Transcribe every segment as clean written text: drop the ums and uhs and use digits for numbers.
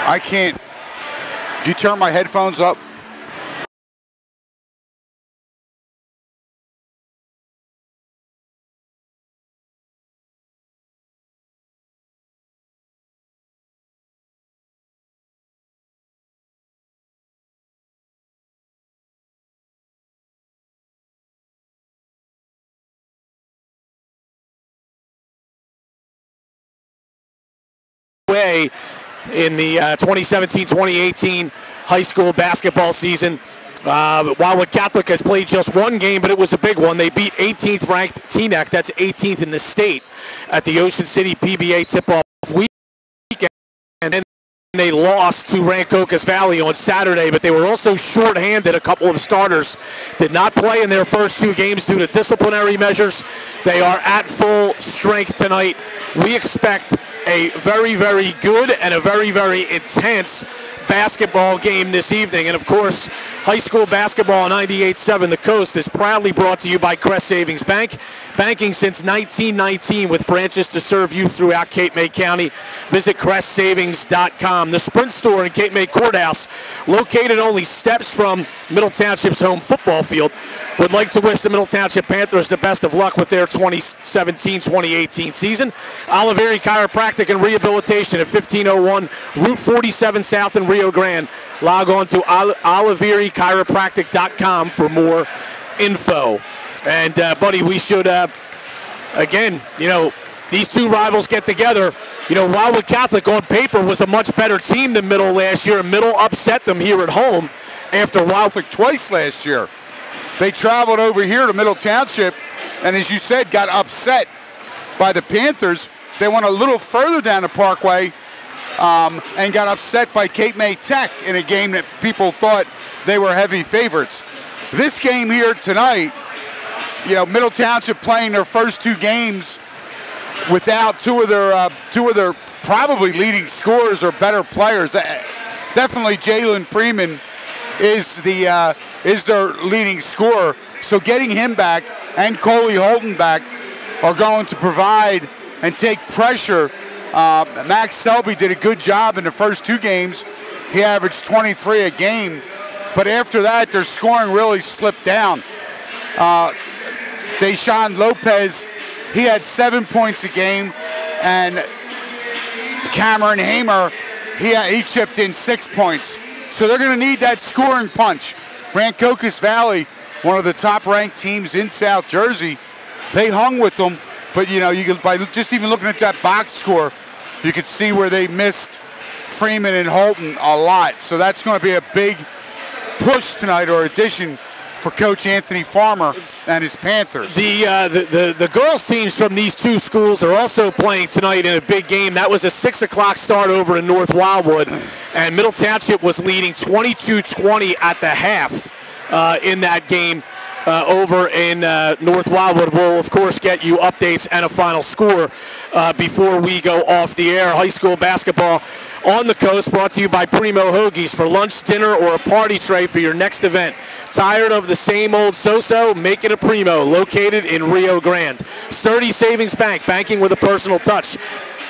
I can't. Do you turn my headphones up? In the 2017-2018 high school basketball season. Wildwood Catholic has played just one game, but it was a big one. They beat 18th ranked Teaneck, that's 18th in the state, at the Ocean City PBA tip-off weekend. And then they lost to Rancocas Valley on Saturday, but they were also shorthanded. A couple of starters did not play in their first two games due to disciplinary measures. They are at full strength tonight. We expect a very, very good and a very, very intense basketball game this evening. And of course, high school basketball on 98.7 The Coast is proudly brought to you by Crest Savings Bank. Banking since 1919 with branches to serve you throughout Cape May County. Visit CrestSavings.com. The Sprint Store in Cape May Courthouse, located only steps from Middle Township's home football field, would like to wish the Middle Township Panthers the best of luck with their 2017-2018 season. Oliveri Chiropractic and Rehabilitation at 1501 Route 47 South in Rio Grande. Log on to oliverichiropractic.com for more info. And, buddy, we should, again, these two rivals get together. Wildwood Catholic on paper was a much better team than Middle last year, and Middle upset them here at home after Wildwood twice last year. They traveled over here to Middle Township, and as you said, got upset by the Panthers. They went a little further down the Parkway and got upset by Cape May Tech in a game that people thought they were heavy favorites. This game here tonight, Middle Township playing their first two games without two of their probably leading scorers or better players. Definitely Jalen Freeman is their leading scorer. So getting him back and Coley Holden back are going to provide and take pressure. Max Selby did a good job in the first two games. He averaged 23 a game. But after that, their scoring really slipped down. Deshaun Lopez, he had 7 points a game, and Cameron Hamer, he chipped in 6 points. So they're going to need that scoring punch. Rancocas Valley, one of the top-ranked teams in South Jersey, they hung with them. But you can, by just even looking at that box score, you could see where they missed Freeman and Holton a lot. So that's going to be a big push tonight, or addition, for Coach Anthony Farmer and his Panthers. The girls teams from these two schools are also playing tonight in a big game. That was a 6 o'clock start over in North Wildwood, and Middle Township was leading 22-20 at the half in that game over in North Wildwood. We'll, of course, get you updates and a final score before we go off the air. High school basketball on the coast brought to you by Primo Hoagies. For lunch, dinner, or a party tray for your next event. Tired of the same old so-so? Make it a Primo, located in Rio Grande. Sturdy Savings Bank, banking with a personal touch.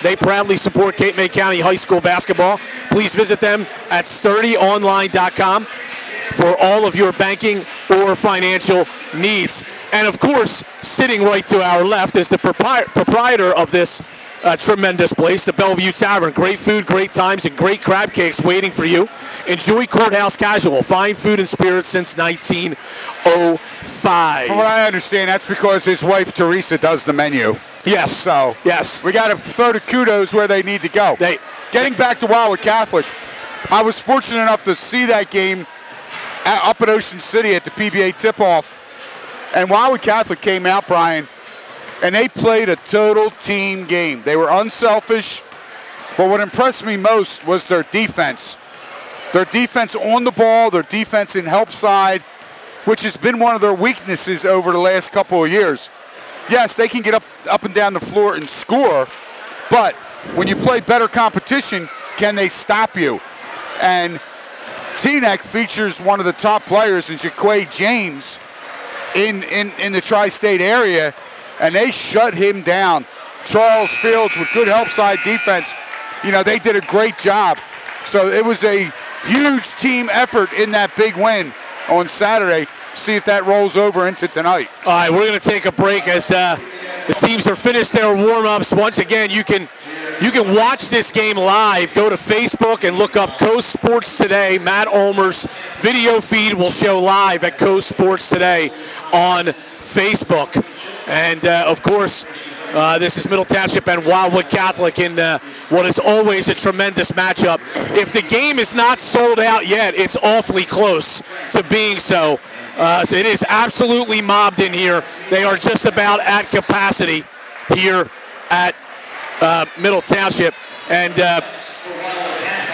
They proudly support Cape May County high school basketball. Please visit them at sturdyonline.com for all of your banking or financial needs. And of course, sitting right to our left is the proprietor of this tremendous place, the Bellevue Tavern. Great food, great times, and great crab cakes waiting for you. Enjoy Courthouse Casual, fine food and spirits since 1905. From what I understand, that's because his wife Teresa does the menu. Yes. So yes, we got to throw the kudos where they need to go. Getting back to Wildwood Catholic, I was fortunate enough to see that game up at Ocean City at the PBA tip-off. And Wildwood Catholic came out, Brian, and they played a total team game. They were unselfish, but what impressed me most was their defense. Their defense on the ball, their defense in help side, which has been one of their weaknesses over the last couple of years. Yes, they can get up and down the floor and score, but when you play better competition, can they stop you? And Teaneck features one of the top players in Jaquay James in the tri-state area, and they shut him down. Charles Fields with good help side defense. They did a great job. So it was a huge team effort in that big win on Saturday. See if that rolls over into tonight. All right, we're going to take a break as the teams are finished their warm-ups. Once again, you can watch this game live. Go to Facebook and look up Coast Sports Today. Matt Ulmer's video feed will show live at Coast Sports Today on Facebook. And, of course, this is Middle Township and Wildwood Catholic in what is always a tremendous matchup. If the game is not sold out yet, it's awfully close to being so. So it is absolutely mobbed in here. They are just about at capacity here at Middle Township. And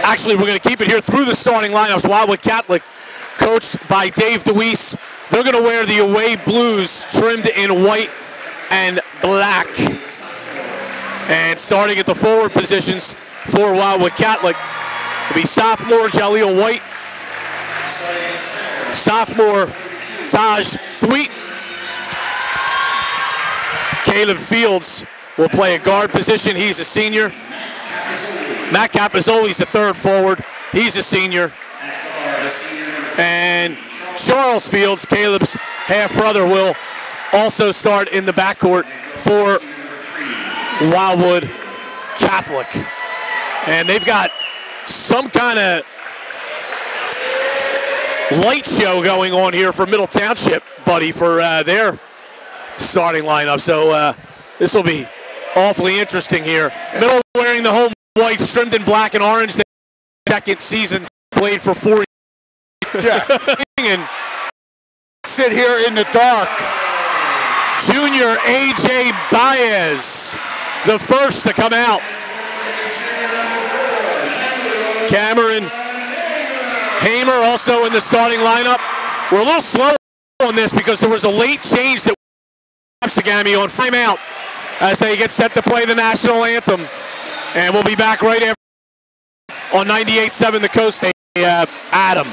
actually, we're going to keep it here through the starting lineups. Wildwood Catholic, coached by Dave DeWeese. They're going to wear the away blues trimmed in white and black. And starting at the forward positions for Wildwood Catholic will be sophomore Jaleel White, sophomore Taj Thweet. Caleb Fields will play a guard position. He's a senior. Matt Capizoli's the third forward. He's a senior. And Charles Fields, Caleb's half-brother, will also start in the backcourt for Wildwood Catholic. And they've got some kind of light show going on here for Middle Township, buddy, for their starting lineup. So this will be awfully interesting here. Middle wearing the home whites trimmed in black and orange. The second season played for 4 years. Yeah. And sit here in the dark. Junior A.J. Baez, the first to come out. Cameron Hamer also in the starting lineup. We're a little slow on this because there was a late change that Sagami on timeout as they get set to play the national anthem. And we'll be back right after on 98.7 The Coast. Adam.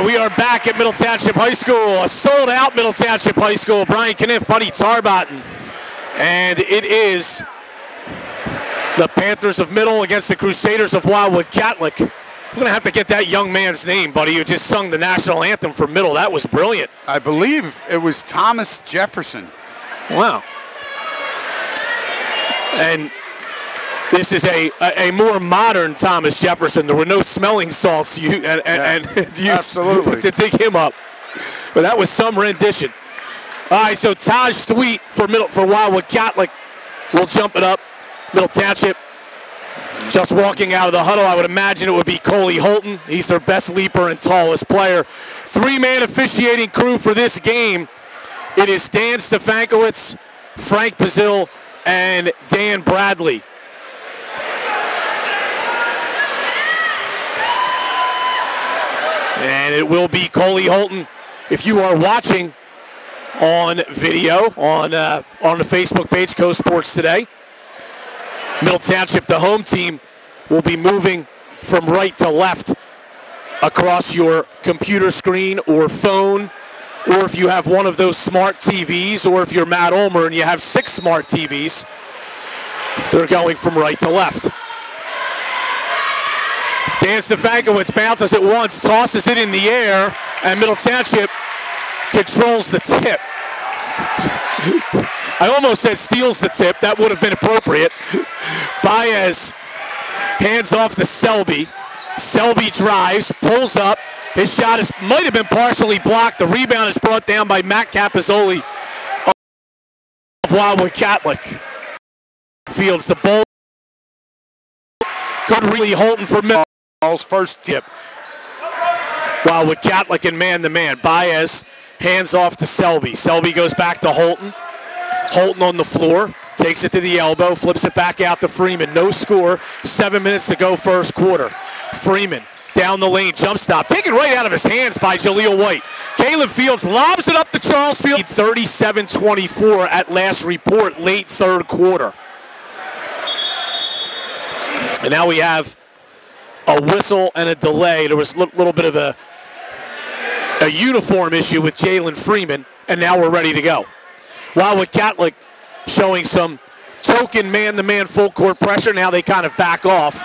We are back at Middle Township High School, a sold-out Middle Township High School. Brian Kniff, Buddy Tarbotten. And it is the Panthers of Middle against the Crusaders of Wildwood Catholic. We're going to have to get that young man's name, buddy, who just sung the national anthem for Middle. That was brilliant. I believe it was Thomas Jefferson. Wow. And this is a more modern Thomas Jefferson. There were no smelling salts used absolutely to dig him up. But that was some rendition. All right, so Taj Thweet for Wildwood Catholic will jump it up. Middle Township just walking out of the huddle. I would imagine it would be Coley Holton. He's their best leaper and tallest player. Three-man officiating crew for this game. It is Dan Stefankowitz, Frank Bazil, and Dan Bradley. And it will be Coley Holton. If you are watching on video on the Facebook page, Coast Sports Today, Middle Township, the home team, will be moving from right to left across your computer screen or phone, or if you have one of those smart TVs, or if you're Matt Ulmer and you have 6 smart TVs, they're going from right to left. Dan Stefankowitz bounces it once, tosses it in the air, and Middle Township controls the tip. I almost said steals the tip. That would have been appropriate. Baez hands off to Selby. Selby drives, pulls up. His shot might have been partially blocked. The rebound is brought down by Matt Capizoli of Wildwood Catholic. Fields the ball. Good really Holton for Middle. First tip. Wildwood Catholic and man-to-man. Baez hands off to Selby. Selby goes back to Holton. Holton on the floor. Takes it to the elbow, flips it back out to Freeman. No score, 7 minutes to go first quarter. Freeman down the lane, jump stop. Taken right out of his hands by Jaleel White. Caleb Fields lobs it up to Charles Field. 37-24 at last report, late third quarter. And now we have a whistle and a delay. There was a little bit of a uniform issue with Jalen Freeman, and now we're ready to go. Wildwood Catholic showing some token man-to-man full court pressure. Now they kind of back off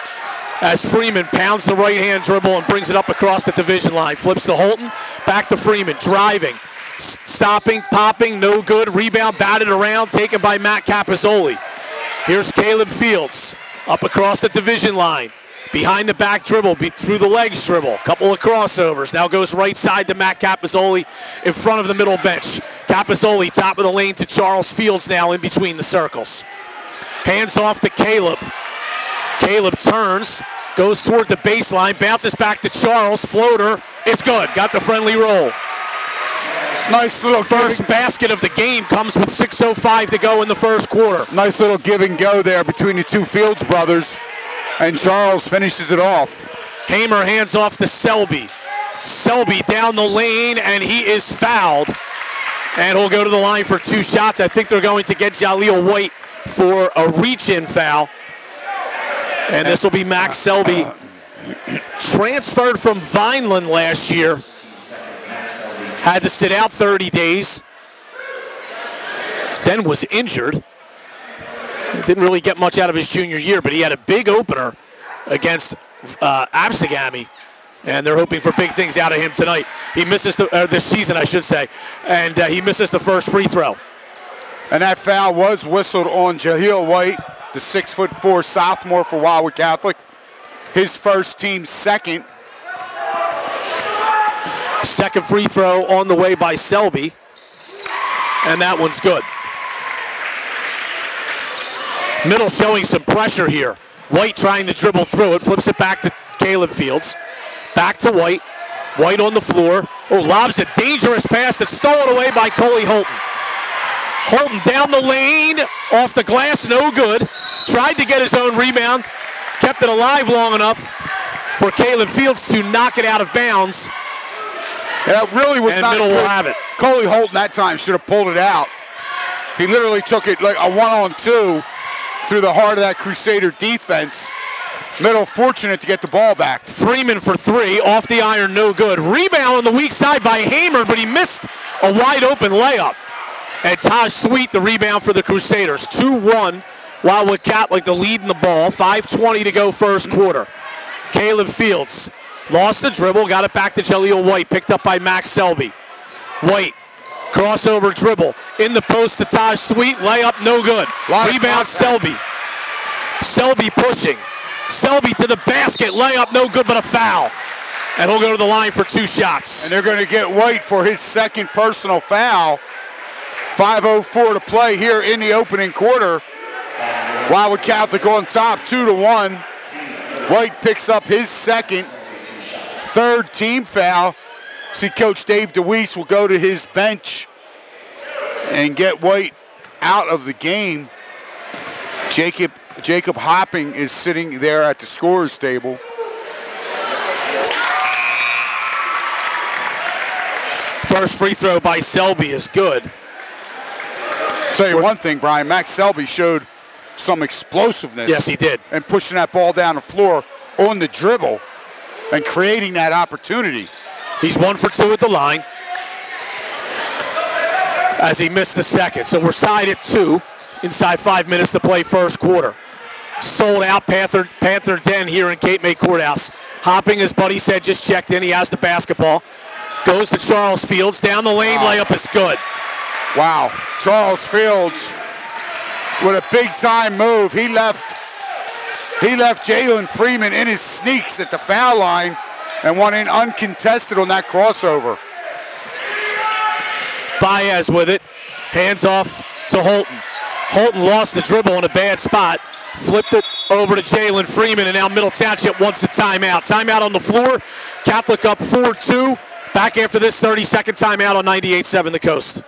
as Freeman pounds the right-hand dribble and brings it up across the division line. Flips to Holton, back to Freeman, driving, stopping, popping, no good. Rebound batted around, taken by Matt Capizoli. Here's Caleb Fields, up across the division line. Behind the back dribble, through the legs dribble. Couple of crossovers. Now goes right side to Matt Capizoli in front of the middle bench. Capizoli, top of the lane to Charles Fields now in between the circles. Hands off to Caleb. Caleb turns, goes toward the baseline, bounces back to Charles. Floater is good. Got the friendly roll. Nice little first basket of the game comes with 6:05 to go in the first quarter. Nice little give and go there between the two Fields brothers. And Charles finishes it off. Hamer hands off to Selby. Selby down the lane, and he is fouled. And he'll go to the line for 2 shots. I think they're going to get Jaleel White for a reach-in foul. And this will be Max Selby. Transferred from Vineland last year. Had to sit out 30 days. Then was injured. Didn't really get much out of his junior year, but he had a big opener against Absegami, and they're hoping for big things out of him tonight. He misses this season, I should say, and he misses the first free throw. And that foul was whistled on Jaleel White, the 6'4" sophomore for Wildwood Catholic. His first, team second. Second free throw on the way by Selby, and that one's good. Middle showing some pressure here. White trying to dribble through it, flips it back to Caleb Fields. Back to White. White on the floor. Oh, lobs a dangerous pass that's stolen away by Coley Holton. Holton down the lane, off the glass, no good. Tried to get his own rebound, kept it alive long enough for Caleb Fields to knock it out of bounds. Yeah, it really was not Middle good. will have it. Coley Holton that time should have pulled it out. He literally took it like a 1-on-2 through the heart of that Crusader defense. Middle fortunate to get the ball back. Freeman for 3, off the iron, no good. Rebound on the weak side by Hamer, but he missed a wide open layup. And Taj Sweet, the rebound for the Crusaders. 2-1, Wildwood Catholic, the lead in the ball. 5:20 to go first quarter. Caleb Fields lost the dribble, got it back to Jaleel White, picked up by Max Selby. White, crossover dribble, in the post to Taj Sweet, layup, no good. Rebound, Selby. Selby pushing. Selby to the basket, layup, no good, but a foul. And he'll go to the line for 2 shots. And they're going to get White for his second personal foul. 5:04 to play here in the opening quarter. Wildwood Catholic on top, 2-1. White picks up his second, third team foul. See, Coach Dave DeWeese will go to his bench and get White out of the game. Jacob Hopping is sitting there at the scorer's table. First free throw by Selby is good. Tell you one thing, Brian, Max Selby showed some explosiveness. Yes, he did. And pushing that ball down the floor on the dribble and creating that opportunity. He's 1 for 2 at the line as he missed the second. So we're tied at 2, inside 5 minutes to play first quarter. Sold out Panther Den here in Cape May Courthouse. Hopping, as Buddy said, just checked in. He has the basketball. Goes to Charles Fields. Down the lane, layup is good. Wow, Charles Fields with a big-time move. He left Jalen Freeman in his sneaks at the foul line and went in uncontested on that crossover. Baez with it, hands off to Holton. Holton lost the dribble in a bad spot, flipped it over to Jalen Freeman, and now Middle Township wants a timeout. Timeout on the floor, Catholic up 4-2. Back after this 30-second timeout on 98.7 The Coast.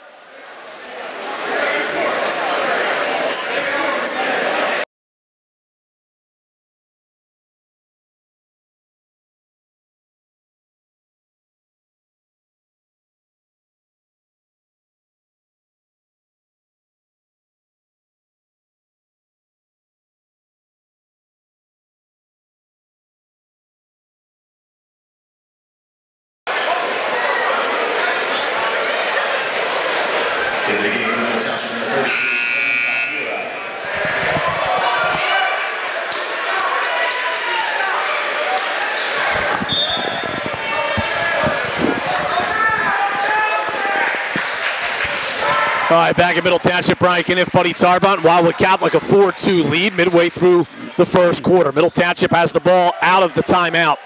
All right, back at Middle Township, Brian Kniff, Buddy Tarbont, Wildwood Catholic a 4-2 lead midway through the first quarter. Middle Township has the ball out of the timeout.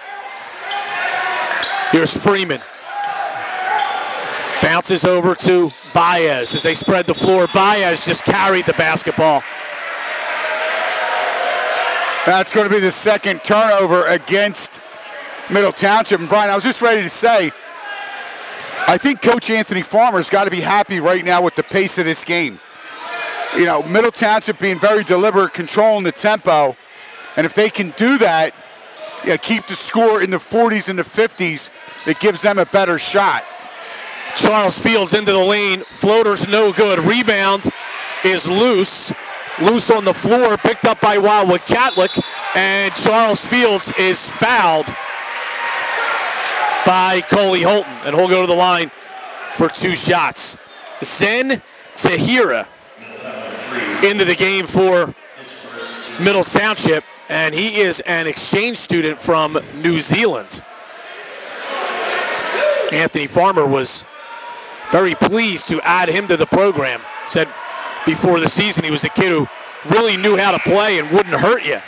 Here's Freeman. Bounces over to Baez as they spread the floor. Baez just carried the basketball. That's going to be the second turnover against Middle Township. And Brian, I was just ready to say, I think Coach Anthony Farmer's got to be happy right now with the pace of this game. You know, Middle Township being very deliberate, controlling the tempo. And if they can do that, keep the score in the 40s and the 50s, it gives them a better shot. Charles Fields into the lane. Floater's no good. Rebound is loose. Loose on the floor, picked up by Wildwood Catholic. And Charles Fields is fouled by Coley Holton. And he'll go to the line for 2 shots. Zen Tahira into the game for Middle Township. And he is an exchange student from New Zealand. Anthony Farmer was very pleased to add him to the program. Said before the season he was a kid who really knew how to play and wouldn't hurt you.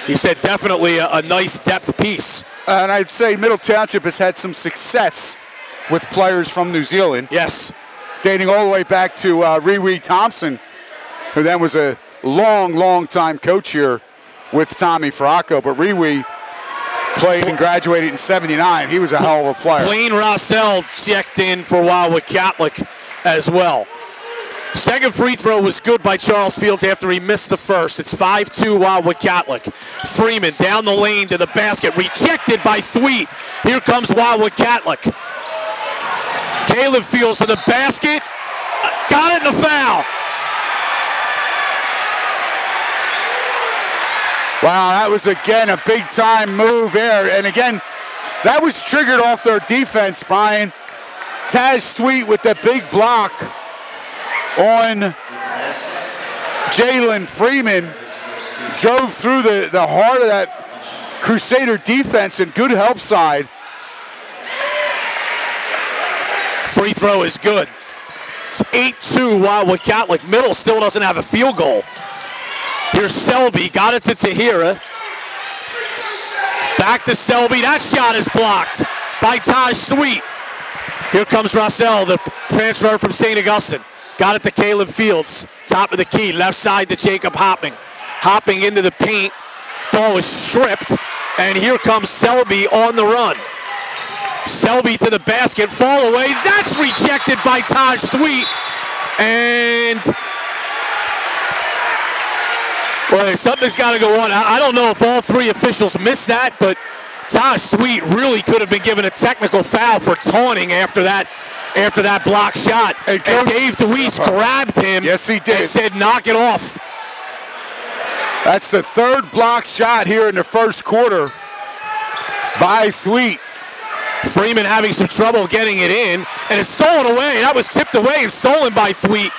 He said definitely a nice depth piece. And I'd say Middle Township has had some success with players from New Zealand. Yes. Dating all the way back to Ree Thompson, who then was a long time coach here with Tommy Fracco. But Ree played and graduated in '79. He was a hell of a player. Blaine Rossell checked in for Wildwood Catholic as well. Second free throw was good by Charles Fields after he missed the first. It's 5-2 Wildwood Catholic. Freeman down the lane to the basket, rejected by Thweet. Here comes Wildwood Catholic. Caleb Fields to the basket, got it in a foul. Wow, that was again a big time move there. And again, that was triggered off their defense, Brian. Taz Thweet with the big block on Jalen Freeman. Drove through the heart of that Crusader defense and good help side. Free throw is good. It's 8-2 Wildwood Catholic. Middle still doesn't have a field goal. Here's Selby, got it to Tahira. Back to Selby, that shot is blocked by Taj Thweet. Here comes Rossell, the transfer from St. Augustine. Got it to Caleb Fields, top of the key, left side to Jacob Hopping. Hopping into the paint, ball is stripped, and here comes Selby on the run. Selby to the basket, fall away, that's rejected by Taj Thweet. And well, something's got to go on. I don't know if all 3 officials missed that, but Taj Thweet really could have been given a technical foul for taunting after that block shot. And Dave DeWeese grabbed him. Yes, he did. And said, knock it off. That's the 3rd block shot here in the first quarter by Thweet. Freeman having some trouble getting it in, and it's stolen away. That was tipped away and stolen by Thweet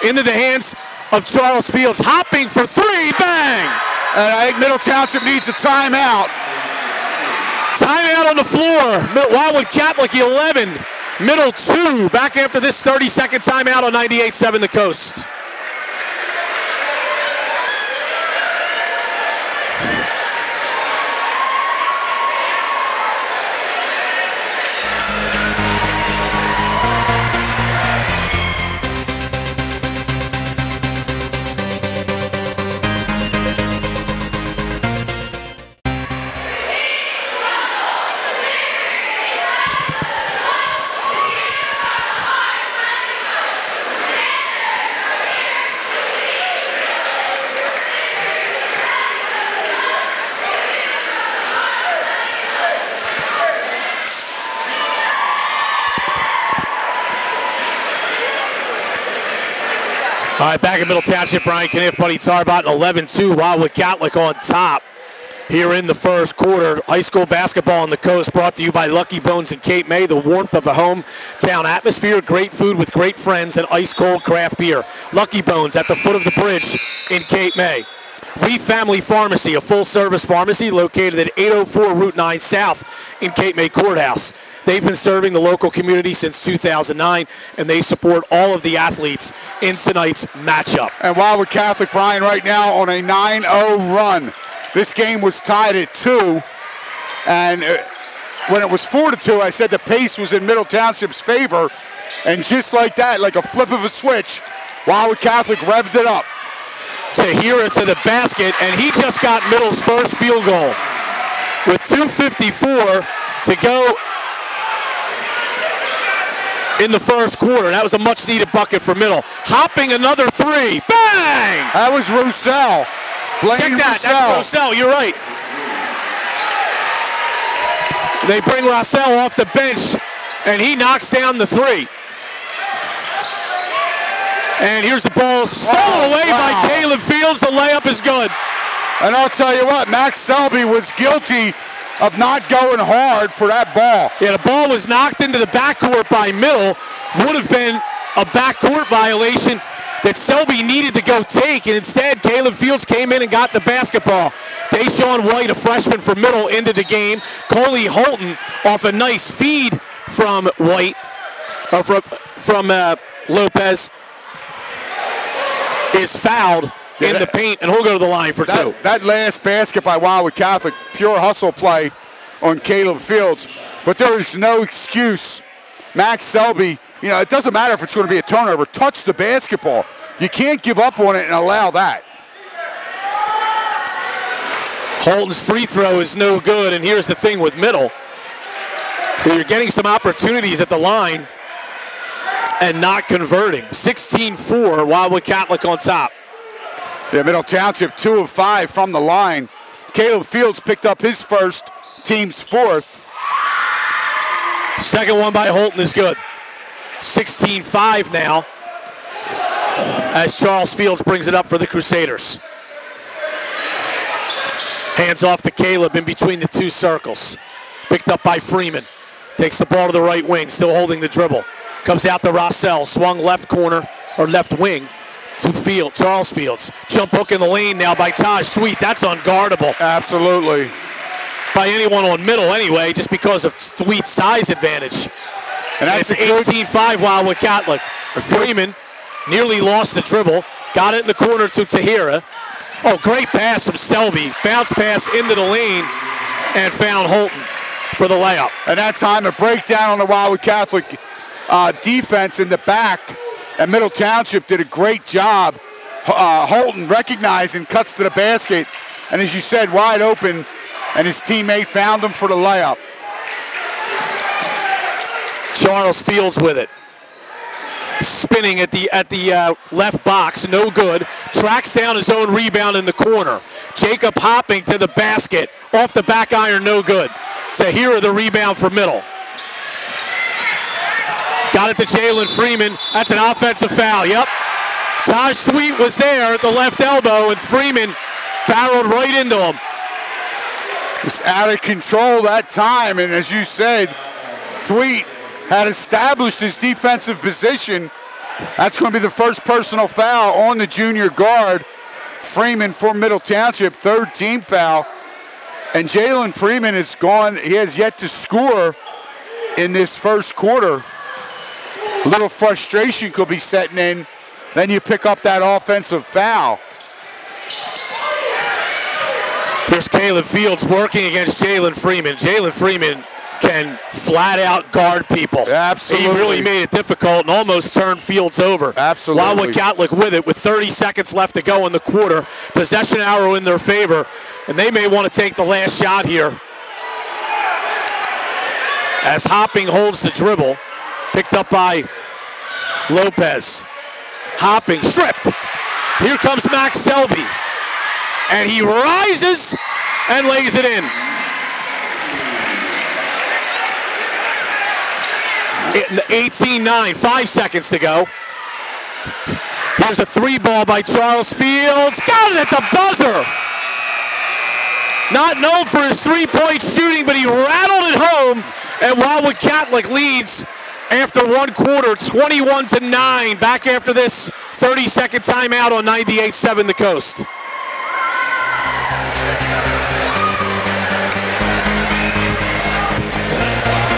into the hands of Charles Fields. Hopping for 3, bang! And I think Middle Township needs a timeout. Timeout on the floor. Wildwood Catholic 11, Middle 2. Back after this 30-second timeout on 98.7 The Coast. All right, back in Middle Township, Brian Kniff, Buddy Tarbott, 11-2, Wildwood Catholic on top here in the first quarter. High school basketball on the coast brought to you by Lucky Bones and Cape May, the warmth of a hometown atmosphere, great food with great friends, and ice-cold craft beer. Lucky Bones at the foot of the bridge in Cape May. Reef Family Pharmacy, a full-service pharmacy located at 804 Route 9 South in Cape May Courthouse. They've been serving the local community since 2009, and they support all of the athletes in tonight's matchup. And Wildwood Catholic, Brian, right now on a 9-0 run. This game was tied at 2, and when it was 4-2, I said the pace was in Middle Township's favor, and just like that, like a flip of a switch, Wildwood Catholic revved it up. Tahira to the basket, and he just got Middle's first field goal. With 2:54 to go in the first quarter. That was a much-needed bucket for Middle. Hopping another three. Bang! That was Roussel. Check that. That's Roussel. You're right. They bring Roussel off the bench, and he knocks down the three. And here's the ball stolen away by Caleb Fields. The layup is good. And I'll tell you what, Max Selby was guilty of not going hard for that ball. Yeah, the ball was knocked into the backcourt by Middle. Would have been a backcourt violation that Selby needed to go take, and instead Caleb Fields came in and got the basketball. Deshaun White, a freshman for Middle, into the game. Coley Holton off a nice feed from White, or from Lopez, is fouled in the paint, and he'll go to the line for two. That last basket by Wildwood Catholic, pure hustle play on Caleb Fields, but there is no excuse. Max Selby, you know, it doesn't matter if it's going to be a turnover. Touch the basketball. You can't give up on it and allow that. Holton's free throw is no good, and here's the thing with Middle. You're getting some opportunities at the line and not converting. 16-4, Wildwood Catholic on top. Yeah, Middle Township 2 of 5 from the line. Caleb Fields picked up his first, team's fourth. Second one by Holton is good. 16-5 now as Charles Fields brings it up for the Crusaders. Hands off to Caleb in between the two circles. Picked up by Freeman. Takes the ball to the right wing, still holding the dribble. Comes out to Rossell, swung left corner, or left wing to Charles Fields. Jump hook in the lane now by Taj Sweet. That's unguardable. Absolutely. By anyone on Middle anyway, just because of Sweet's size advantage. And it's 18-5 Wildwood Catholic. Freeman nearly lost the dribble. Got it in the corner to Tahira. Oh, great pass from Selby. Bounce pass into the lane and found Holton for the layup. And that time a breakdown on the Wildwood Catholic defense in the back. And Middle Township did a great job. Holton recognizing, cuts to the basket. And as you said, wide open. And his teammate found him for the layup. Charles Fields with it. Spinning at the left box, no good. Tracks down his own rebound in the corner. Jacob hopping to the basket. Off the back iron, no good. Tahira the rebound for Middle. Got it to Jalen Freeman. That's an offensive foul, yep. Taj Sweet was there at the left elbow, and Freeman barreled right into him. Just out of control that time, and as you said, Sweet had established his defensive position. That's going to be the first personal foul on the junior guard. Freeman for Middle Township, third team foul. And Jalen Freeman is gone. He has yet to score in this first quarter. A little frustration could be setting in. Then you pick up that offensive foul. Here's Caleb Fields working against Jalen Freeman. Jalen Freeman can flat out guard people. Absolutely. He really made it difficult and almost turned Fields over. Absolutely. Wildwood Catholic with it with 30 seconds left to go in the quarter. Possession arrow in their favor, and they may want to take the last shot here. As Hopping holds the dribble, picked up by Lopez. Hopping, stripped. Here comes Max Selby. And he rises and lays it in. 18-9, 5 seconds to go. Here's a three ball by Charles Fields. Got it at the buzzer. Not known for his three-point shooting, but he rattled it home. And Wildwood Catholic leads after one quarter, 21-9. Back after this 30-second timeout on 98.7 The Coast.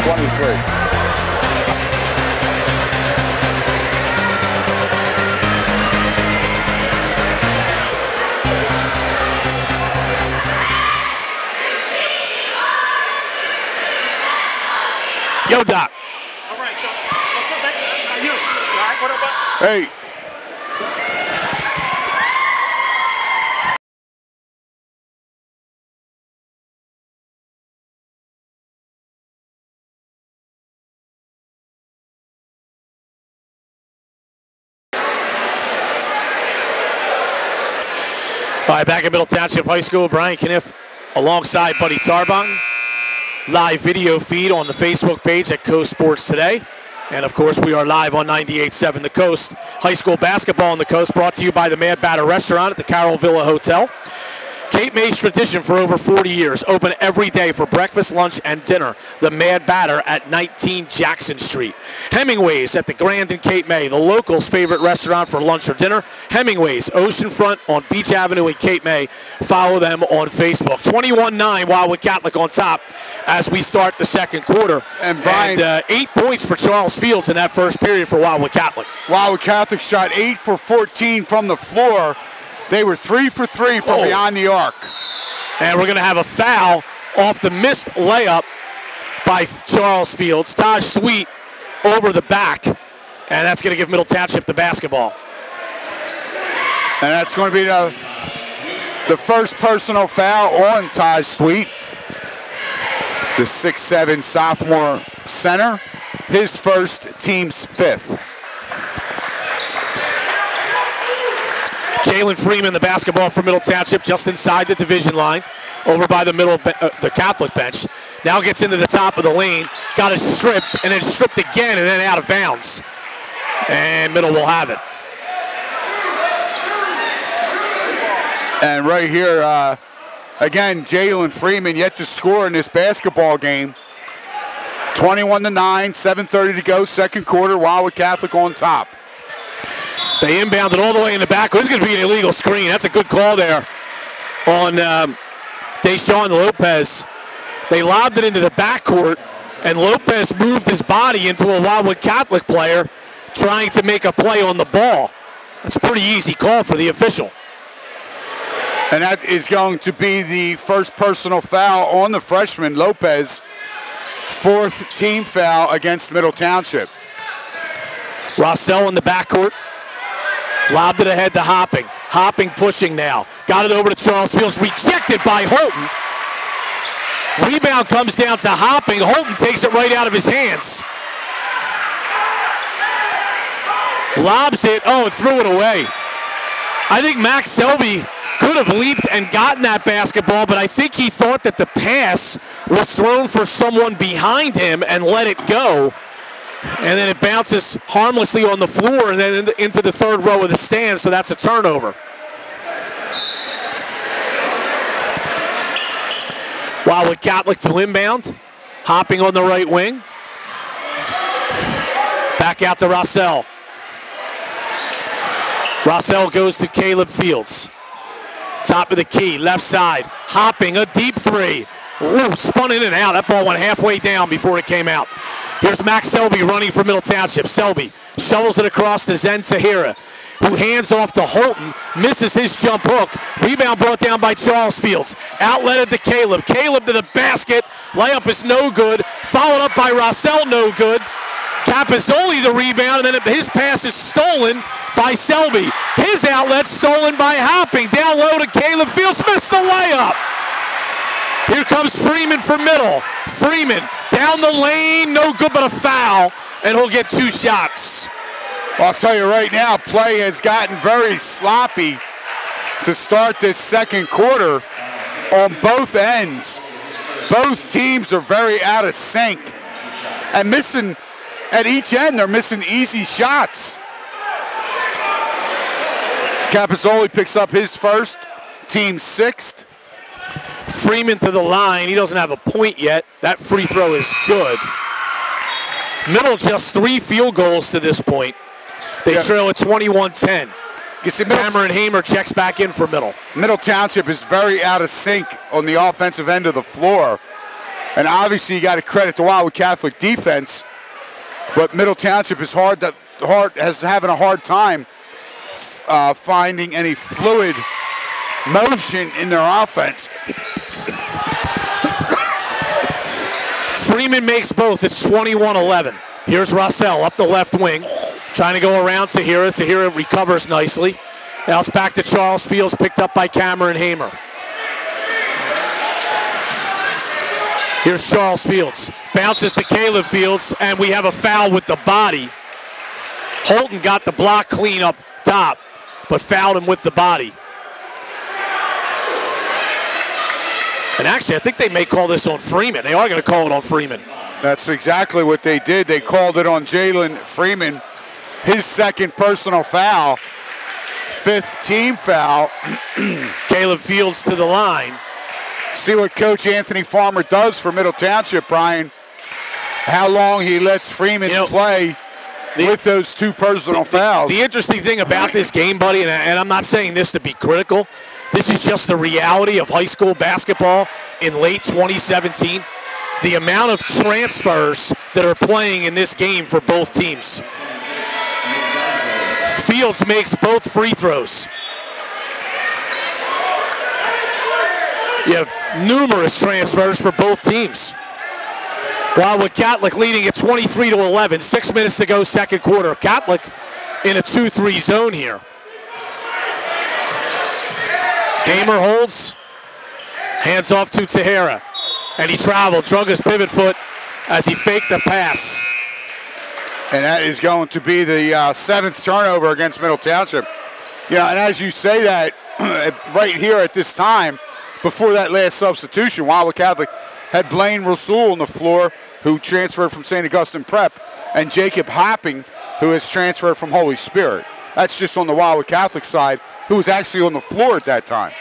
23. Yo, Doc. All right, Joe. What's up, man? How are you? You all right? What up, bud? Hey. All right, back at Middle Township High School, Brian Kniff alongside Buddy Tarbong. Live video feed on the Facebook page at Coast Sports Today. And, of course, we are live on 98.7 The Coast. High school basketball on the Coast brought to you by the Mad Batter Restaurant at the Carroll Villa Hotel. Cape May's tradition for over 40 years. Open every day for breakfast, lunch, and dinner. The Mad Batter at 19 Jackson Street. Hemingway's at the Grand in Cape May, the locals' favorite restaurant for lunch or dinner. Hemingway's, oceanfront on Beach Avenue in Cape May. Follow them on Facebook. 21-9, Wildwood Catholic on top as we start the second quarter. And Brian, 8 points for Charles Fields in that first period for Wildwood Catholic. Wildwood Catholic shot 8 for 14 from the floor. They were 3 for 3 from beyond the arc. And we're going to have a foul off the missed layup by Charles Fields. Taj Sweet over the back. And that's going to give Middle Township the basketball. And that's going to be the first personal foul on Taj Sweet, the 6'7" sophomore center. His first, team's fifth. Jalen Freeman, the basketball for Middle Township, just inside the division line, over by the Catholic bench. Now gets into the top of the lane, got it stripped, and then stripped again, and then out of bounds. And Middle will have it. And right here, again, Jalen Freeman yet to score in this basketball game. 21-9, 7:30 to go, second quarter. Wildwood Catholic on top. They inbounded all the way in the back. It's going to be an illegal screen. That's a good call there on Deshaun Lopez. They lobbed it into the backcourt, and Lopez moved his body into a Wildwood Catholic player trying to make a play on the ball. That's a pretty easy call for the official. And that is going to be the first personal foul on the freshman, Lopez. Fourth team foul against Middle Township. Rossell in the backcourt. Lobbed it ahead to Hopping. Hopping pushing now. Got it over to Charles Fields. Rejected by Holton. Rebound comes down to Hopping. Holton takes it right out of his hands. Lobs it. Oh, and threw it away. I think Max Selby could have leaped and gotten that basketball, but I think he thought that the pass was thrown for someone behind him and let it go. And then it bounces harmlessly on the floor and then into the third row of the stands, so that's a turnover. Wildwood Catholic to inbound. Hopping on the right wing. Back out to Rossell. Rossell goes to Caleb Fields. Top of the key, left side. Hopping, a deep three. Ooh, spun in and out. That ball went halfway down before it came out. Here's Max Selby running for Middle Township. Selby shovels it across to Zen Tahira, who hands off to Holton, misses his jump hook. Rebound brought down by Charles Fields. Outletted to Caleb. Caleb to the basket. Layup is no good. Followed up by Rossell, no good. Capizoli the rebound, and then his pass is stolen by Selby. His outlet stolen by Hopping. Down low to Caleb Fields. Missed the layup. Here comes Freeman for Middle. Freeman down the lane, no good but a foul, and he'll get 2 shots. Well, I'll tell you right now, play has gotten very sloppy to start this second quarter on both ends. Both teams are very out of sync and missing at each end. They're missing easy shots. Capizoli picks up his first, team 6th. Freeman to the line. He doesn't have a point yet. That free throw is good. Middle just 3 field goals to this point. They trail at 21-10. You see, Cameron Hamer checks back in for Middle. Middle Township is very out of sync on the offensive end of the floor. And obviously you got to credit the Wildwood Catholic defense, but Middle Township is having a hard time finding any fluid motion in their offense. Freeman makes both. It's 21-11. Here's Rossell up the left wing, trying to go around Tahira. Tahira recovers nicely. Now it's back to Charles Fields, picked up by Cameron Hamer. Here's Charles Fields. Bounces to Caleb Fields, and we have a foul with the body. Holton got the block clean up top, but fouled him with the body. And actually, I think they may call this on Freeman. They are going to call it on Freeman. That's exactly what they did. They called it on Jalen Freeman. His second personal foul. 5th team foul. Caleb Fields to the line. See what Coach Anthony Farmer does for Middle Township, Brian. How long he lets Freeman play with those 2 personal fouls. The interesting thing about this game, buddy, and I'm not saying this to be critical, this is just the reality of high school basketball in late 2017. The amount of transfers that are playing in this game for both teams. Fields makes both free throws. You have numerous transfers for both teams. Wildwood Catholic leading at 23-11, 6 minutes to go, second quarter. Catholic in a 2-3 zone here. Hamer holds, hands off to Tahira. And he traveled, drug his pivot foot as he faked the pass. And that is going to be the 7th turnover against Middle Township. And as you say that, right here at this time, before that last substitution, Wildwood Catholic had Blaine Rasul on the floor, who transferred from St. Augustine Prep, and Jacob Hopping, who has transferred from Holy Spirit. That's just on the Wildwood Catholic side, who was actually on the floor at that time.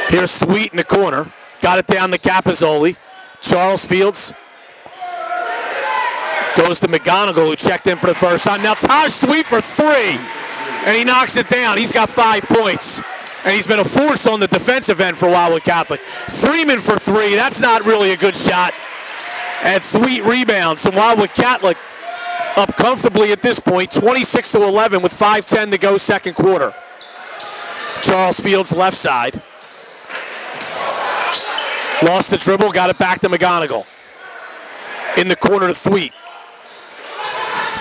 Here's Sweet in the corner. Got it down to Capizzoli. Charles Fields goes to McGonigal, who checked in for the first time. Now Taj Sweet for 3, and he knocks it down. He's got 5 points, and he's been a force on the defensive end for Wildwood Catholic. Freeman for 3. That's not really a good shot. And Sweet rebounds, and Wildwood Catholic up comfortably at this point, 26-11 with 5:10 to go, second quarter. Charles Fields left side. Lost the dribble, got it back to McGonigal. In the corner to Thweet.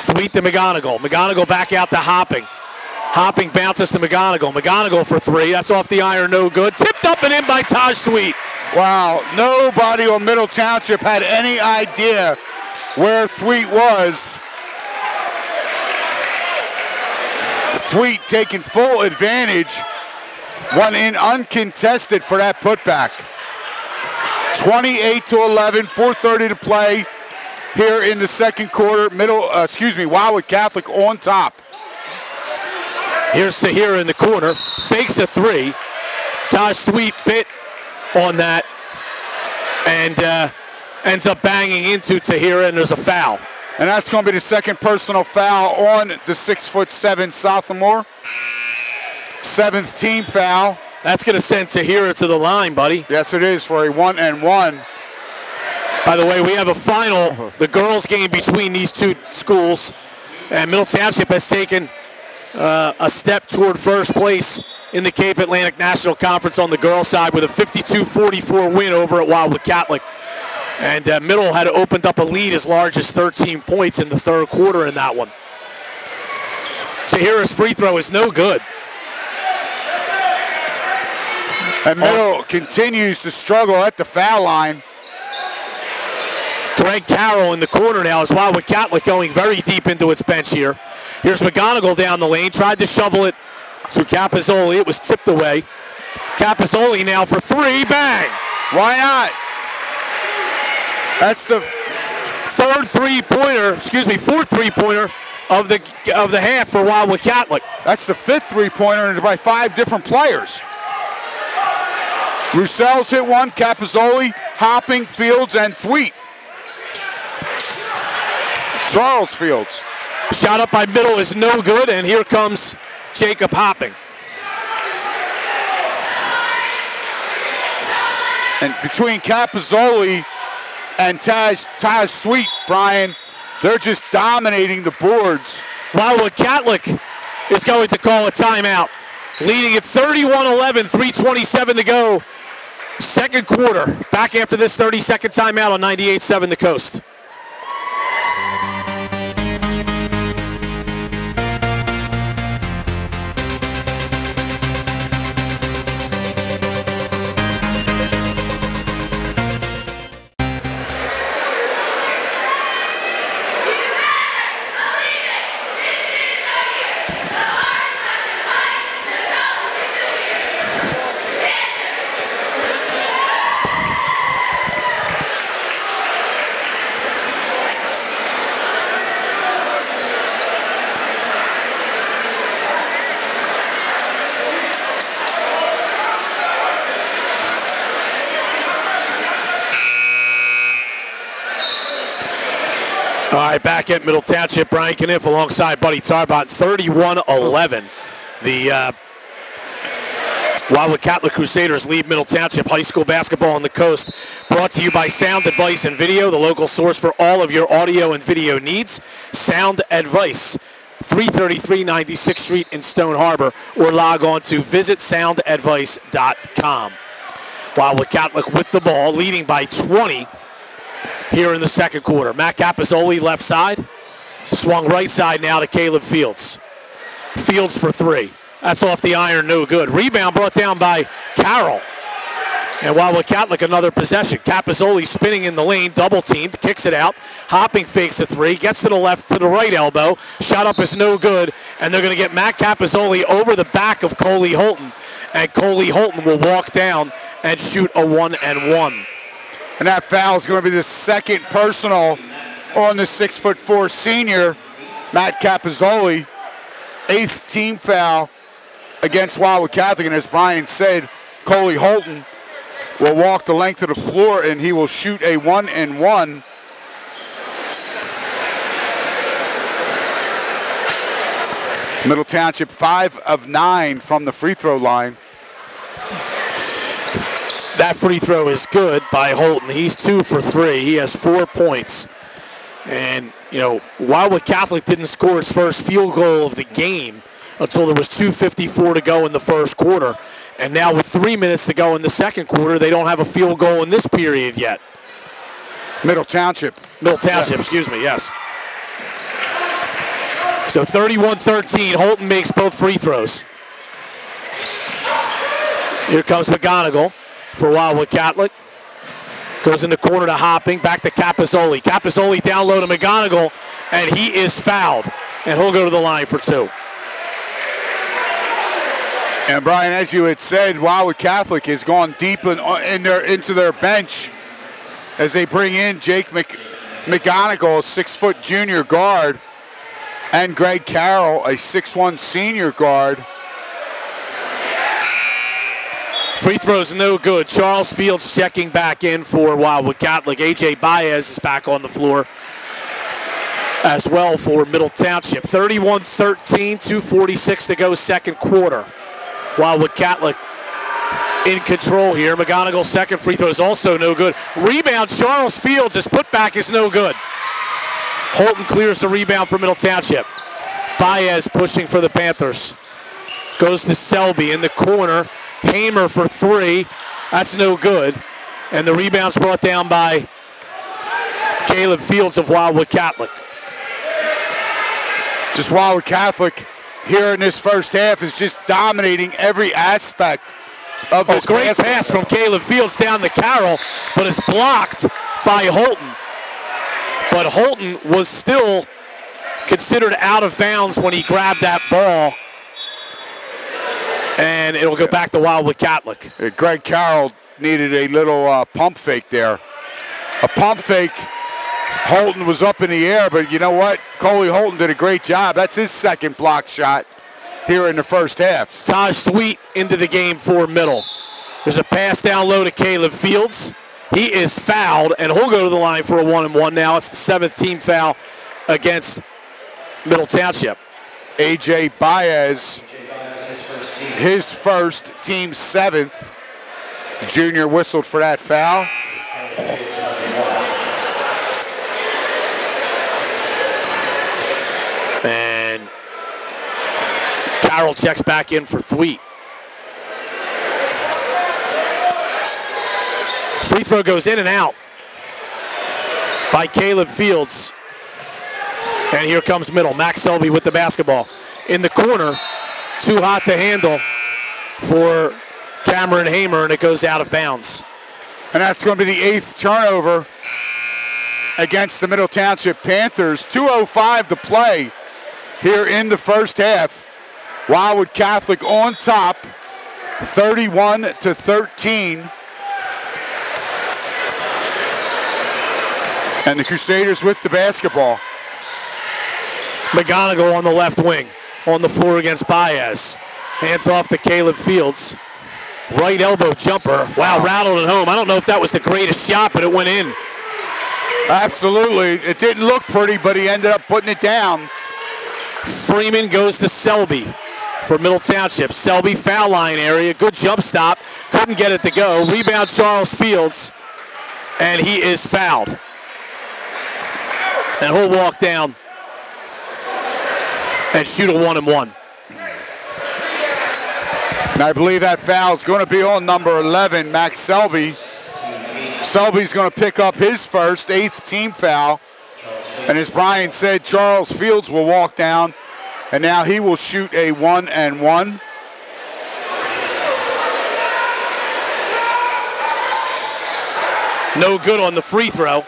Thweet to McGonigal. McGonigal back out to Hopping. Hopping bounces to McGonigal. McGonigal for 3. That's off the iron, no good. Tipped up and in by Taj Thweet. Wow, nobody on Middle Township had any idea where Thweet was. Thweet taking full advantage. One in uncontested for that putback. 28-11, 4:30 to play here in the second quarter. Wildwood Catholic on top. Here's Tahira in the corner, fakes a 3. Taj Sweet bit on that and ends up banging into Tahira, and there's a foul. And that's going to be the second personal foul on the 6'7" sophomore. 7th team foul. That's going to send Tahira to the line, buddy. Yes, it is, for a 1-and-1. By the way, we have a final, the girls' game between these 2 schools. And Middle Township has taken a step toward first place in the Cape Atlantic National Conference on the girls' side with a 52-44 win over at Wildwood Catholic. And Middle had opened up a lead as large as 13 points in the third quarter in that one. Tahira's free throw is no good. And Middle continues to struggle at the foul line. Greg Carroll in the corner now as Wildwood Catholic going very deep into its bench here. Here's McGonigal down the lane, tried to shovel it to Capizzoli. It was tipped away. Capizzoli now for 3, bang! Why not? That's the fourth three-pointer of the half for Wildwood Catholic. That's the 5th three-pointer by 5 different players. Roussel's hit 1, Capizzoli, Hopping, Fields, and Thweet. Charles Fields. Shot up by Middle is no good, and here comes Jacob Hopping. And between Capozzoli and Taj Sweet, Brian, they're just dominating the boards. Wildwood Catholic is going to call a timeout. Leading at 31-11, 3:27 to go. Second quarter. Back after this 30-second timeout on 98.7 The Coast. All right, back at Middle Township, Brian Kniff alongside Buddy Tarbot, 31-11. The Wildwood Catholic Crusaders lead Middle Township High School basketball on the coast. Brought to you by Sound Advice and Video, the local source for all of your audio and video needs. Sound Advice, 333 96th Street in Stone Harbor, or log on to visitsoundadvice.com. Wildwood Catholic with the ball, leading by 20. Here in the second quarter. Matt Capozzoli left side. Swung right side now to Caleb Fields. Fields for three. That's off the iron, no good. Rebound brought down by Carroll. And Wildwood Catholic another possession. Capozzoli spinning in the lane, double teamed, kicks it out. Hopping fakes a three, gets to the left, to the right elbow. Shot up is no good. And they're going to get Matt Capozzoli over the back of Coley Holton. And Coley Holton will walk down and shoot a 1-and-1. And that foul is going to be the second personal on the 6'4" senior, Matt Capozzoli. 8th team foul against Wildwood Catholic. And as Brian said, Coley Holton will walk the length of the floor and he will shoot a 1-and-1. Middle Township 5 of 9 from the free throw line. That free throw is good by Holton. He's 2 for 3. He has 4 points. And, you know, Wildwood Catholic didn't score its first field goal of the game until there was 2:54 to go in the first quarter. And now with 3 minutes to go in the second quarter, they don't have a field goal in this period yet. Middle Township. Middle Township, excuse me, yes. So 31-13, Holton makes both free throws. Here comes McGonigal for Wildwood Catholic. Goes in the corner to Hopping, back to Capozzoli. Capozzoli down low to McGonigal, and he is fouled. And he'll go to the line for 2. And Brian, as you had said, Wildwood Catholic has gone deep into their bench as they bring in Jake McGonigal, a 6-foot junior guard, and Greg Carroll, a 6'1" senior guard. Free throws no good. Charles Fields checking back in for Wildwood Catholic. A.J. Baez is back on the floor as well for Middle Township. 31-13, 2:46 to go second quarter. Wildwood Catholic in control here. McGonigal's second free throw is also no good. Rebound, Charles Fields. His putback is no good. Holton clears the rebound for Middle Township. Baez pushing for the Panthers. Goes to Selby in the corner. Hamer for 3. That's no good. And the rebound's brought down by Caleb Fields of Wildwood Catholic. Just Wildwood Catholic here in this first half is just dominating every aspect of this. Great pass from Caleb Fields down to Carroll, but it's blocked by Holton. But Holton was still considered out of bounds when he grabbed that ball. And it'll go back to Wildwood Catholic. Greg Carroll needed a little pump fake there. A pump fake. Holton was up in the air, but you know what? Coley Holton did a great job. That's his second block shot here in the first half. Taj Sweet into the game for Middle. There's a pass down low to Caleb Fields. He is fouled, and he'll go to the line for a 1-and-1 now. It's the 7th team foul against Middle Township. A.J. Baez, his first, team 7th. Junior whistled for that foul. And Carroll checks back in for Thweet. Free throw goes in and out by Caleb Fields. And here comes middle. Max Selby with the basketball. In the corner, too hot to handle for Cameron Hamer, and it goes out of bounds. And that's going to be the 8th turnover against the Middle Township Panthers. 2:05 to play here in the first half. Wildwood Catholic on top, 31-13. And the Crusaders with the basketball. McGonigal on the left wing, on the floor against Baez. Hands off to Caleb Fields. Right elbow jumper. Wow, rattled it home. I don't know if that was the greatest shot, but it went in. Absolutely. It didn't look pretty, but he ended up putting it down. Freeman goes to Selby for Middle Township. Selby, foul line area. Good jump stop. Couldn't get it to go. Rebound Charles Fields, and he is fouled. And he'll walk down and shoot a 1-and-1. And I believe that foul is going to be on number 11, Max Selby. Selby's going to pick up his first, 8th team foul. And as Brian said, Charles Fields will walk down, and now he will shoot a 1-and-1. No good on the free throw.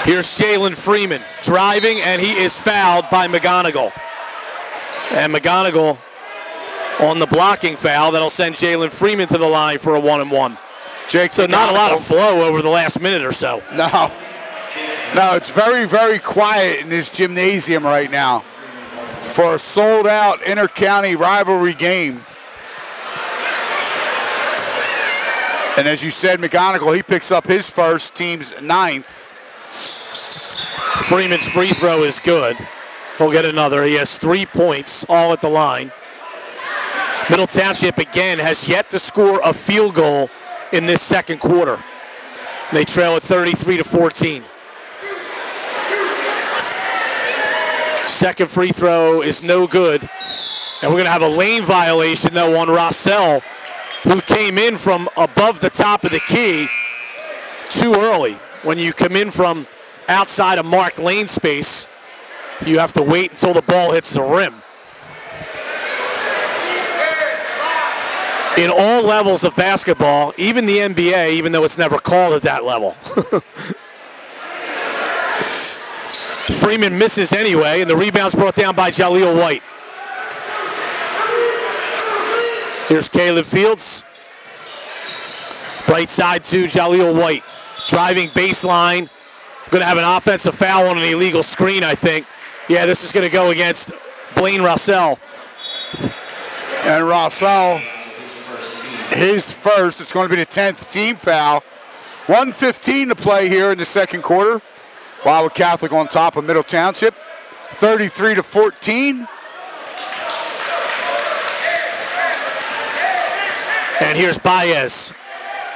Here's Jalen Freeman driving, and he is fouled by McGonigal. And McGonigal on the blocking foul. That'll send Jalen Freeman to the line for a 1-and-1. So not a lot of flow over the last minute or so. No, it's very, very quiet in this gymnasium right now for a sold-out inter-county rivalry game. And as you said, McGonigal, he picks up his first, team's 9th. Freeman's free throw is good. He'll get another. He has 3 points, all at the line. Middle Township, again, has yet to score a field goal in this second quarter. They trail at 33-14. Second free throw is no good. And we're going to have a lane violation, though, on Rossell, who came in from above the top of the key too early. When you come in from outside of marked lane space, you have to wait until the ball hits the rim. In all levels of basketball, even the NBA, even though it's never called at that level. Freeman misses anyway, and the rebound's brought down by Jaleel White. Here's Caleb Fields. Right side to Jaleel White. Driving baseline. Going to have an offensive foul on an illegal screen, I think. Yeah, this is going to go against Blaine Rossell. And Rossell, his first. It's going to be the 10th team foul. 1:15 to play here in the second quarter. Wildwood Catholic on top of Middle Township, 33-14. And here's Baez.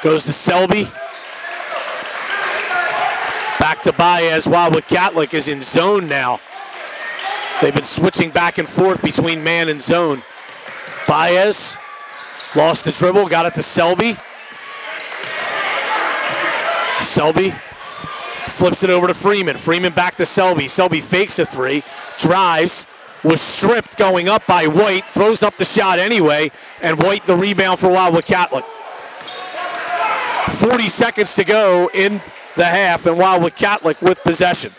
Goes to Selby. Back to Baez. Wildwood Catholic is in zone now. They've been switching back and forth between man and zone. Baez lost the dribble, got it to Selby. Selby flips it over to Freeman. Freeman back to Selby. Selby fakes a three, drives, was stripped going up by White, throws up the shot anyway, and White the rebound for Wildwood Catholic. 40 seconds to go in the half, and Wildwood Catholic with possession.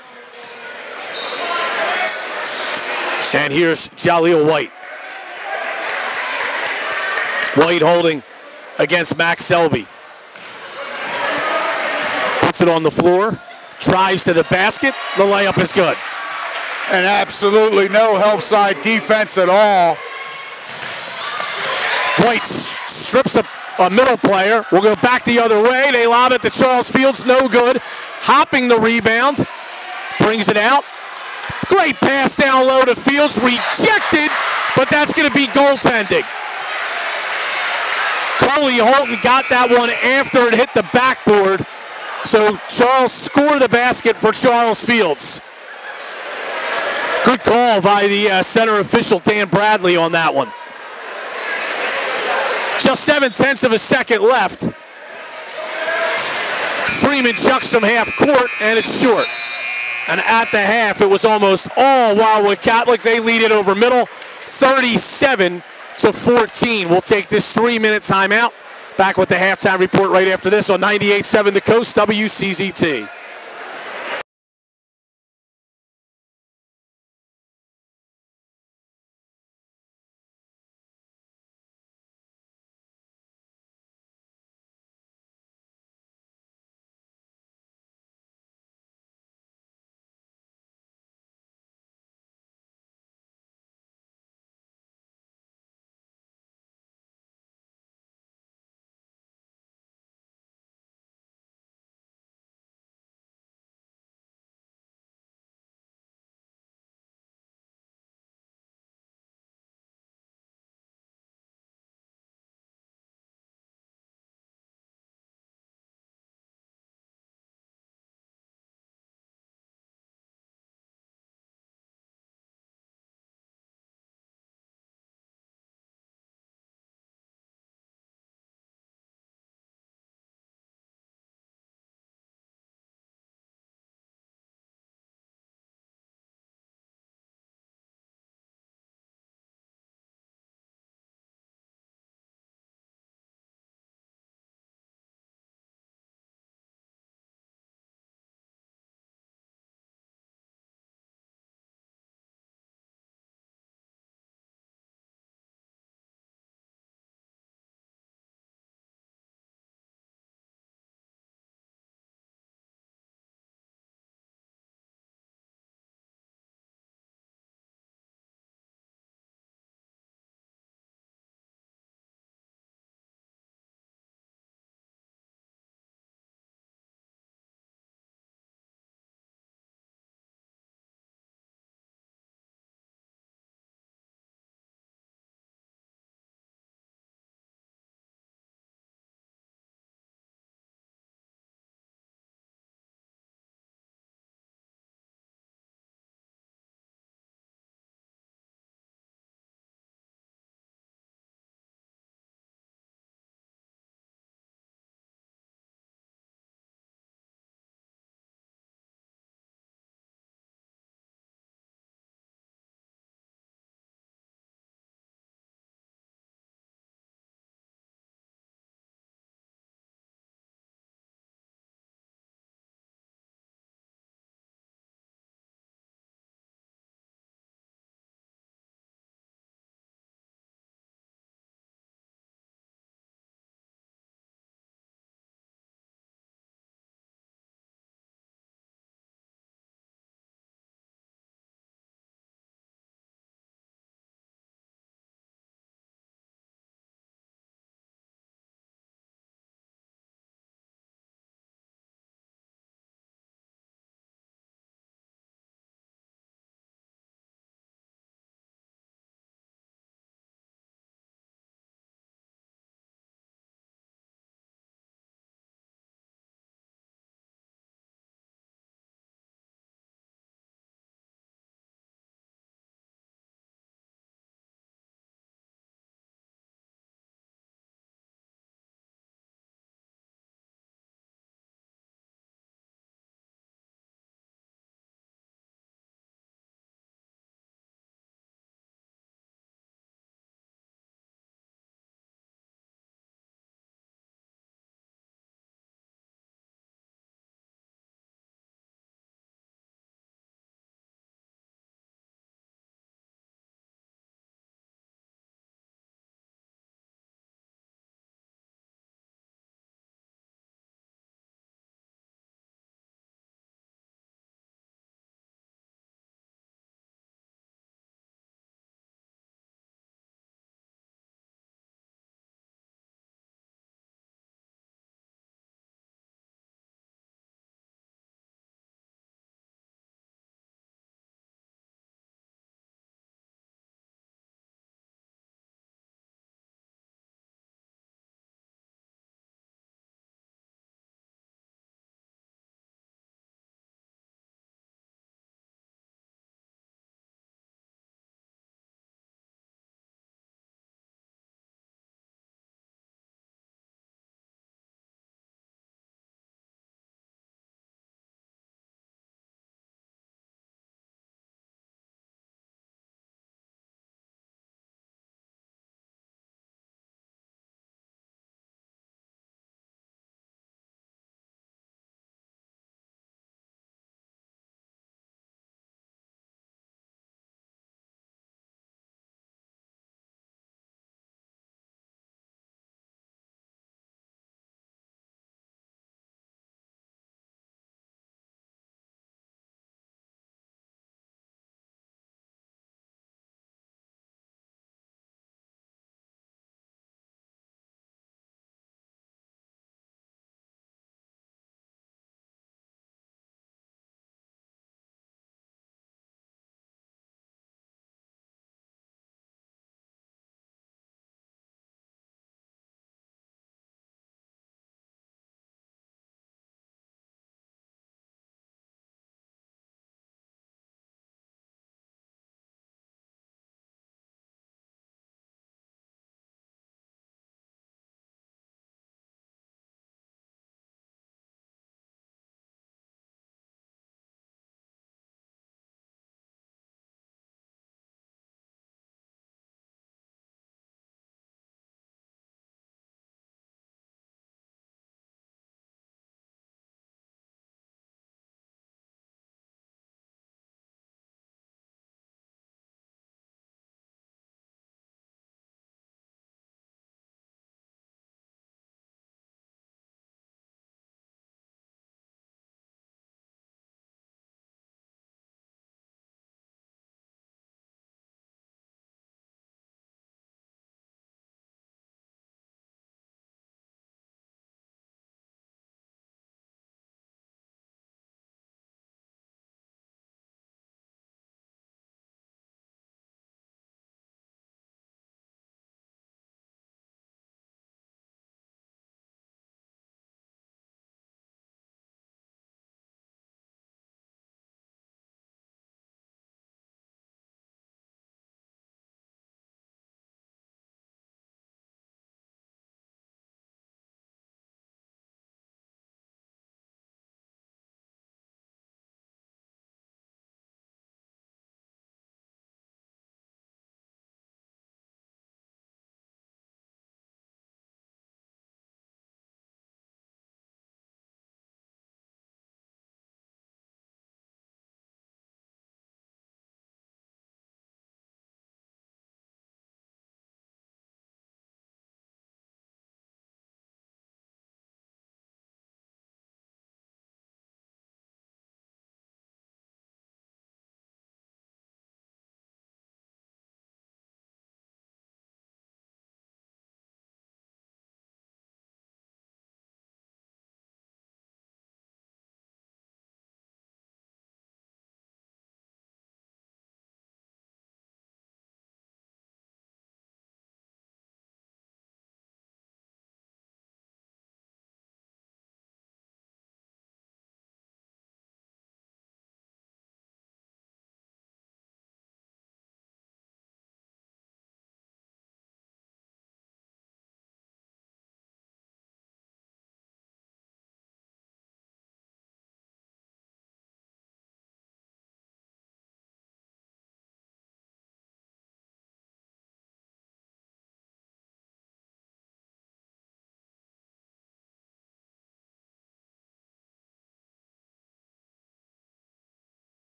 And here's Jaleel White. White holding against Max Selby. Puts it on the floor, drives to the basket, the layup is good. And absolutely no help side defense at all. White strips a middle player. We'll go back the other way. They lob it to Charles Fields, no good. Hopping the rebound, brings it out. Great pass down low to Fields, rejected, but that's going to be goaltending. Coley Holton got that one after it hit the backboard. So Charles scored the basket for Charles Fields. Good call by the center official, Dan Bradley, on that one. Just 0.7 of a second left. Freeman chucks from half court, and it's short. And at the half, it was almost all Wildwood Catholic. They lead it over middle, 37-14. We'll take this 3-minute timeout. Back with the halftime report right after this on 98.7 The Coast, WCZT.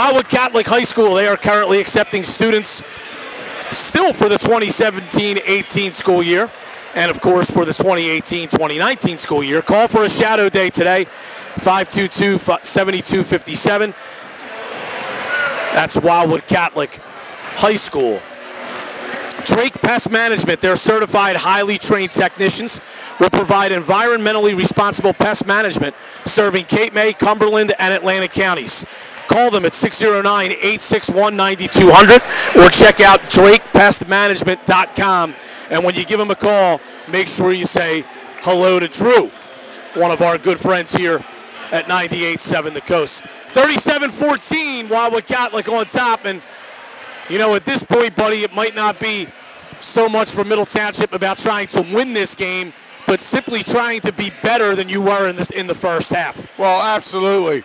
Wildwood Catholic High School, they are currently accepting students still for the 2017-18 school year, and of course for the 2018-2019 school year. Call for a shadow day today, 522-7257. That's Wildwood Catholic High School. Drake Pest Management, their certified, highly trained technicians will provide environmentally responsible pest management serving Cape May, Cumberland, and Atlantic counties. Call them at 609-861-9200 or check out drakepestmanagement.com. And when you give them a call, make sure you say hello to Drew, one of our good friends here at 98.7 The Coast. 37-14, Wildwood Catholic on top. And, you know, at this point, buddy, it might not be so much for Middle Township about trying to win this game, but simply trying to be better than you were in the first half. Well, absolutely.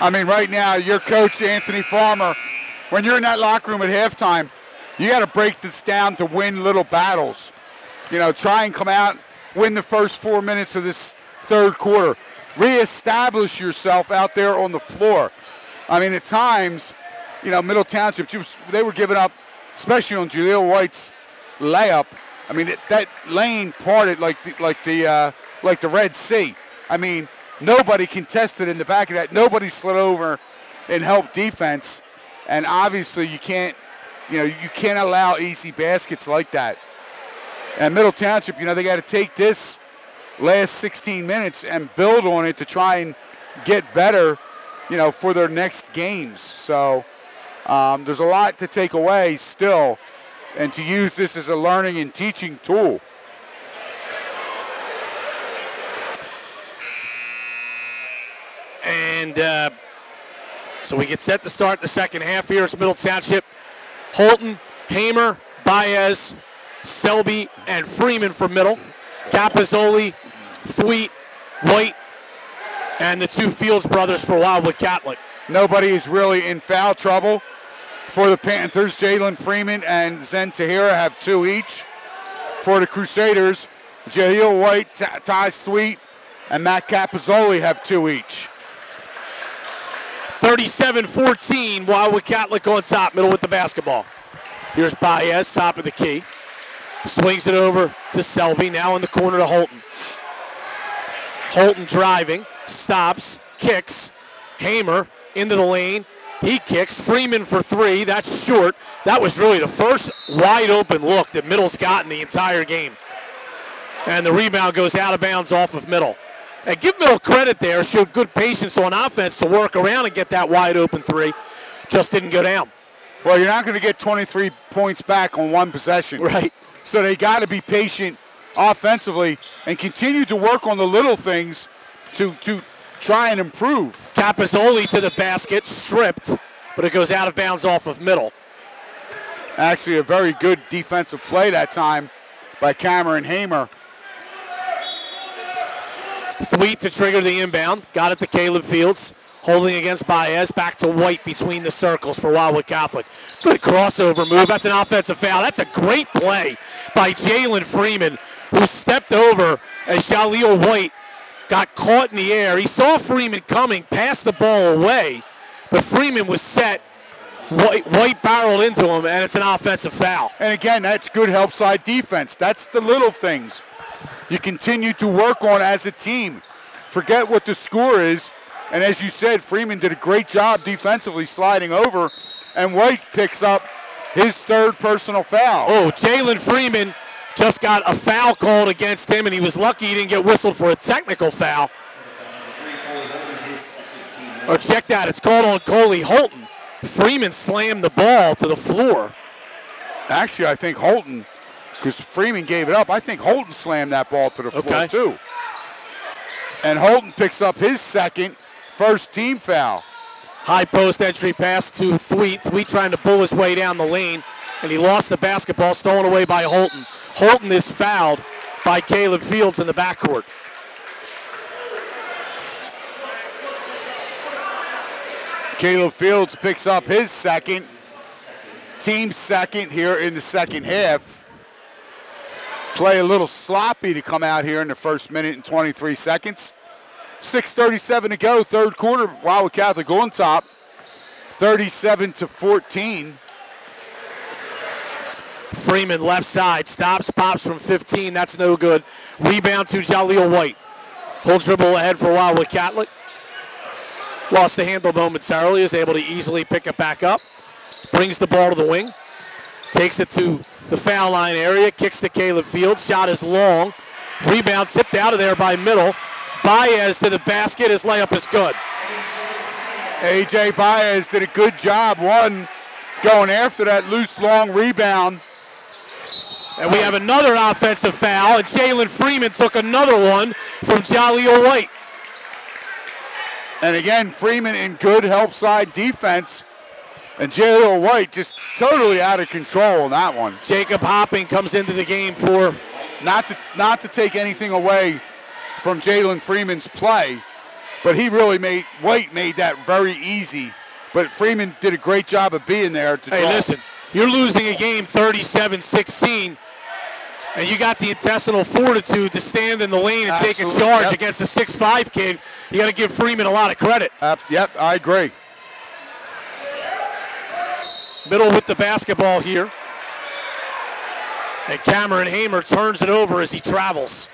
I mean, right now, your coach, Anthony Farmer, when you're in that locker room at halftime, you got to break this down to win little battles. You know, try and come out, win the first 4 minutes of this third quarter. Reestablish yourself out there on the floor. I mean, at times, you know, Middle Township, they were giving up, especially on Jaleel White's layup. I mean, that lane parted like the Red Sea. I mean, nobody contested in the back of that. Nobody slid over and helped defense. And obviously, you can't allow easy baskets like that. And Middle Township, you know, they got to take this last 16 minutes and build on it to try and get better, you know, for their next games. So there's a lot to take away still, and to use this as a learning and teaching tool. And so we get set to start the second half here. It's Middle Township. Holton, Hamer, Baez, Selby, and Freeman for Middle. Capozzoli, Thweet, White, and the two Fields brothers for Wildwood Catholic. Nobody is really in foul trouble for the Panthers. Jalen Freeman and Zen Tahira have 2 each. For the Crusaders, Jaleel White, Ty Thweet, and Matt Capozzoli have 2 each. 37-14, Wildwood Catholic on top, Middle with the basketball. Here's Baez, top of the key. Swings it over to Selby, now in the corner to Holton. Holton driving, stops, kicks. Hamer into the lane. He kicks. Freeman for 3. That's short. That was really the first wide open look that Middle's gotten the entire game. And the rebound goes out of bounds off of Middle. And give Middle credit there. Showed good patience on offense to work around and get that wide open 3. Just didn't go down. Well, you're not going to get 23 points back on one possession. Right. So they got to be patient offensively and continue to work on the little things to try and improve. Capozzoli to the basket, stripped, but it goes out of bounds off of Middle. Actually, a very good defensive play that time by Cameron Hamer. Thweet to trigger the inbound. Got it to Caleb Fields. Holding against Baez. Back to White between the circles for Wildwood Catholic. Good crossover move. That's an offensive foul. That's a great play by Jalen Freeman, who stepped over as Jaleel White got caught in the air. He saw Freeman coming, passed the ball away, but Freeman was set. White barreled into him, and it's an offensive foul. And again, that's good help side defense. That's the little things you continue to work on as a team. Forget what the score is. And as you said, Freeman did a great job defensively sliding over, and White picks up his 3rd personal foul. Oh, Jalen Freeman just got a foul called against him, and he was lucky he didn't get whistled for a technical foul. Or check that, it's called on Coley Holton. Freeman slammed the ball to the floor. Actually, I think Holton, because Freeman gave it up, I think Holton slammed that ball to the floor too. And Holton picks up his 2nd first team foul. High post entry pass to Thweet. Thweet trying to bull his way down the lane, and he lost the basketball, stolen away by Holton. Holton is fouled by Caleb Fields in the backcourt. Caleb Fields picks up his 2nd, team 2nd here in the second half. Play a little sloppy to come out here in the first minute and 23 seconds. 6:37 to go, third quarter. Wildwood Catholic on top, 37-14. Freeman left side, stops, pops from 15. That's no good. Rebound to Jaleel White. Whole dribble ahead for Wildwood Catholic. Lost the handle momentarily, is able to easily pick it back up. Brings the ball to the wing. Takes it to the foul line area. Kicks to Caleb Fields. Shot is long. Rebound tipped out of there by Middle. Baez to the basket. His layup is good. A.J. Baez did a good job, going after that loose, long rebound. And we have another offensive foul, and Jalen Freeman took another one from Jaleel White. And again, Freeman in good help side defense. And Jaleel White just totally out of control on that one. Jacob Hopping comes into the game for... Not to take anything away from Jalen Freeman's play, but White made that very easy. But Freeman did a great job of being there to Hey, draw. Listen, you're losing a game 37-16, and you got the intestinal fortitude to stand in the lane and take a charge against a 6'5" kid. You got to give Freeman a lot of credit. Yep, I agree. Middle with the basketball here. And Cameron Hamer turns it over as he travels.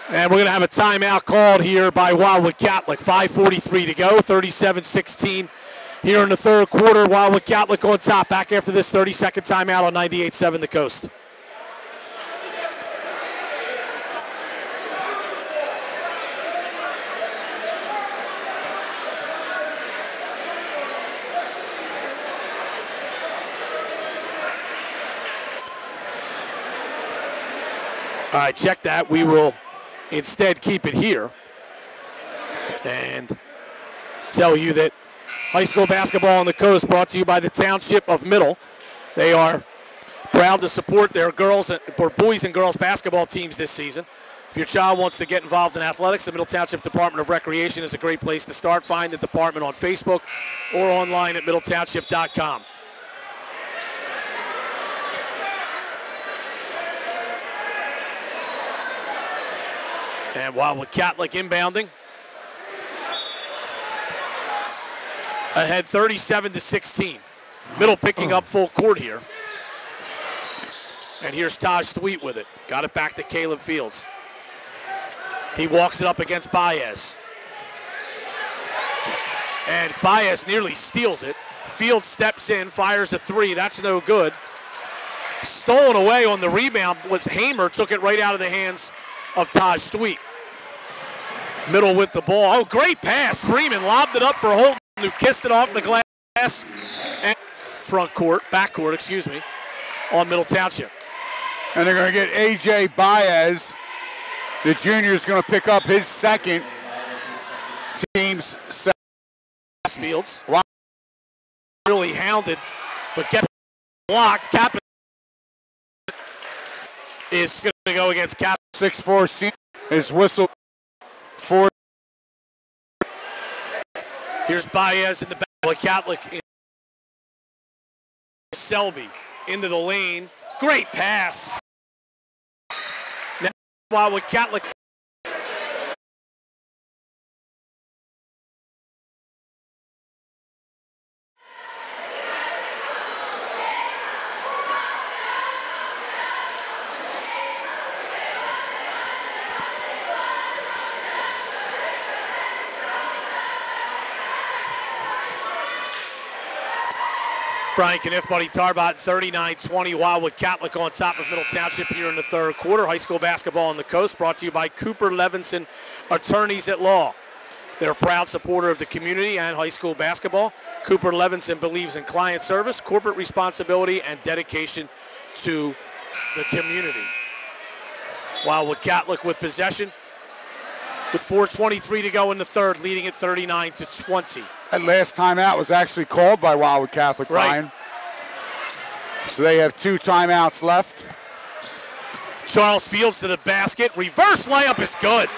And we're going to have a timeout called here by Wildwood Catholic. 5:43 to go, 37-16 here in the third quarter. Wildwood Catholic on top. Back after this 30-second timeout on 98.7 The Coast. All right, check that. We will instead keep it here and tell you that high school basketball on the coast brought to you by the Township of Middle. They are proud to support their boys and girls basketball teams this season. If your child wants to get involved in athletics, the Middle Township Department of Recreation is a great place to start. Find the department on Facebook or online at middletownship.com. And Wildwood Catholic inbounding. Ahead 37-16. Middle picking up full court here. And here's Taj Thweet with it. Got it back to Caleb Fields. He walks it up against Baez. And Baez nearly steals it. Fields steps in, fires a three. That's no good. Stolen away on the rebound was Hamer. Took it right out of the hands of Taj Thweet. Middle with the ball. Oh, great pass. Freeman lobbed it up for Holton, who kissed it off the glass. And back court, excuse me, on Middle Township. And they're going to get A.J. Baez. The junior is going to pick up his second. Team's second. Fields. Really hounded, but kept blocked. Cap is going to go against Cap. 6'4" senior is whistled for. Here's Baez in the back. Catholic in Selby into the lane. Great pass. Now Wildwood Catholic. Brian Kniff, Buddy Tarbot, 39-20. Wildwood Catholic on top of Middle Township here in the third quarter. High school basketball on the coast brought to you by Cooper Levinson Attorneys at Law. They're a proud supporter of the community and high school basketball. Cooper Levinson believes in client service, corporate responsibility, and dedication to the community. Wildwood Catholic with possession with 4:23 to go in the third, leading at 39-20. That last timeout was actually called by Wildwood Catholic, Brian. Right. So they have 2 timeouts left. Charles Fields to the basket. Reverse layup is good.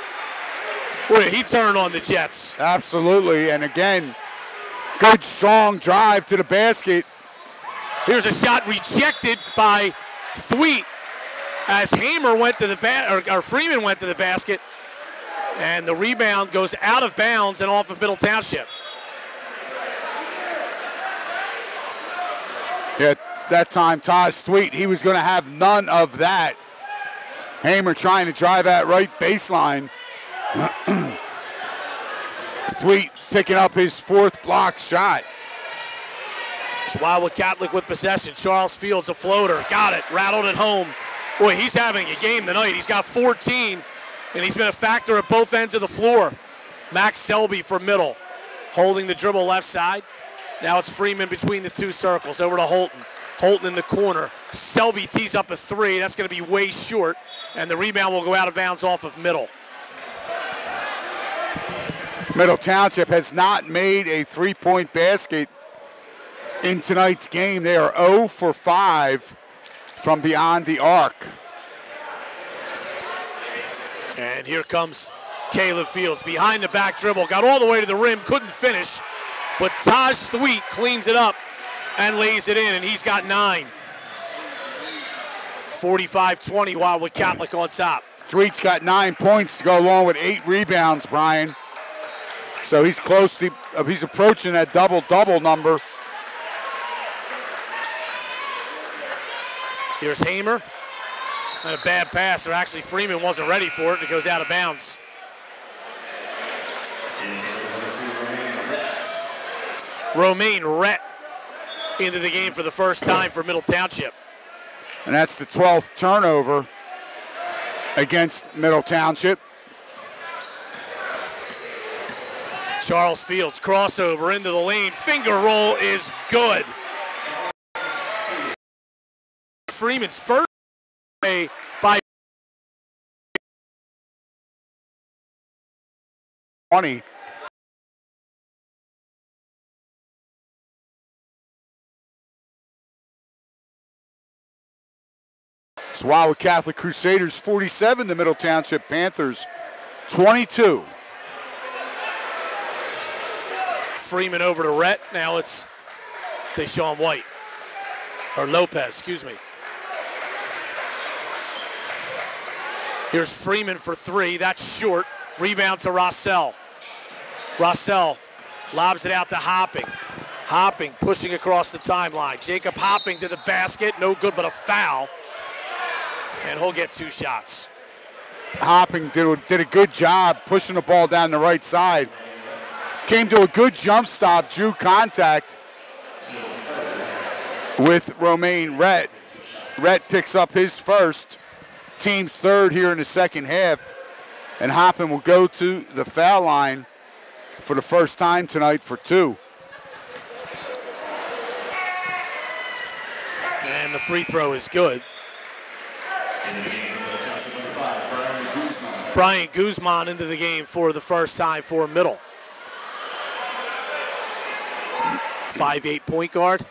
Boy, he turned on the Jets. Absolutely, and again, good strong drive to the basket. Here's a shot rejected by Thweet as Hamer went to the or Freeman went to the basket, and the rebound goes out of bounds and off of Middle Township. Yeah, that time, Taj Sweet, he was going to have none of that. Hamer trying to drive that right baseline. Sweet picking up his fourth block shot. It's Wildwood Catholic with possession. Charles Fields, a floater. Got it. Rattled it home. Boy, he's having a game tonight. He's got 14, and he's been a factor at both ends of the floor. Max Selby for middle. Holding the dribble left side. Now it's Freeman between the two circles. Over to Holton. Holton in the corner. Selby tees up a three. That's going to be way short, and the rebound will go out of bounds off of middle. Middle Township has not made a three-point basket in tonight's game. They are 0 for 5 from beyond the arc. And here comes Caleb Fields. Behind the back dribble. Got all the way to the rim. Couldn't finish. But Taj Sweet cleans it up and lays it in, and he's got 9. 45-20, Wildwood Catholic on top. Sweet's got 9 points to go along with 8 rebounds, Brian. So he's close to, he's approaching that double-double number. Here's Hamer. And a bad pass, or actually Freeman wasn't ready for it, and it goes out of bounds. Romaine Rhett into the game for the first time for Middle Township. And that's the 12th turnover against Middle Township. Charles Fields, crossover into the lane. Finger roll is good. Freeman's first by 20. It's Wildwood Catholic Crusaders 47, the Middle Township Panthers 22. Freeman over to Rhett. Now it's Deshaun White. Or Lopez, excuse me. Here's Freeman for 3. That's short. Rebound to Rossell. Rossell lobs it out to Hopping. Hopping pushing across the timeline. Jacob Hopping to the basket. No good but a foul. And he'll get 2 shots. Hopping did a good job pushing the ball down the right side. Came to a good jump stop, drew contact with Romaine Rhett. Rhett picks up his first, team's third here in the second half. And Hopping will go to the foul line for the first time tonight for 2. And the free throw is good. Brian Guzman into the game for the first time for Middle. 5'8" point guard.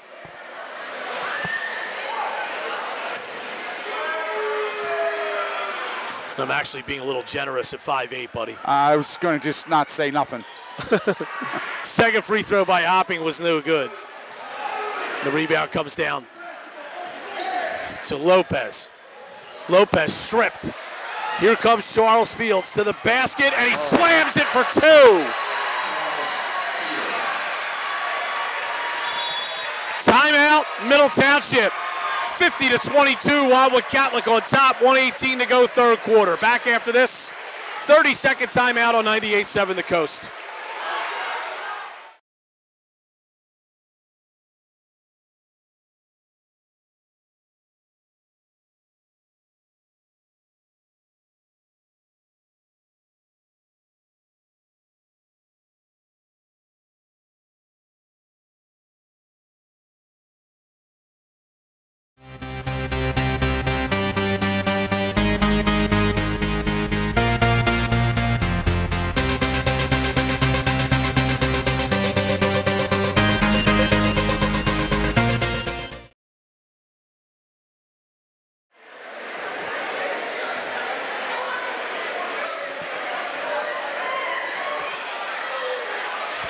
I'm actually being a little generous at 5'8", buddy. I was going to just not say nothing. Second free throw by Hopping was no good. The rebound comes down to Lopez. Lopez stripped. Here comes Charles Fields to the basket, and he slams it for 2. Timeout, Middle Township. 50-22, Wildwood Catholic on top. 1:18 to go, third quarter. Back after this, 30-second timeout on 98.7 The Coast.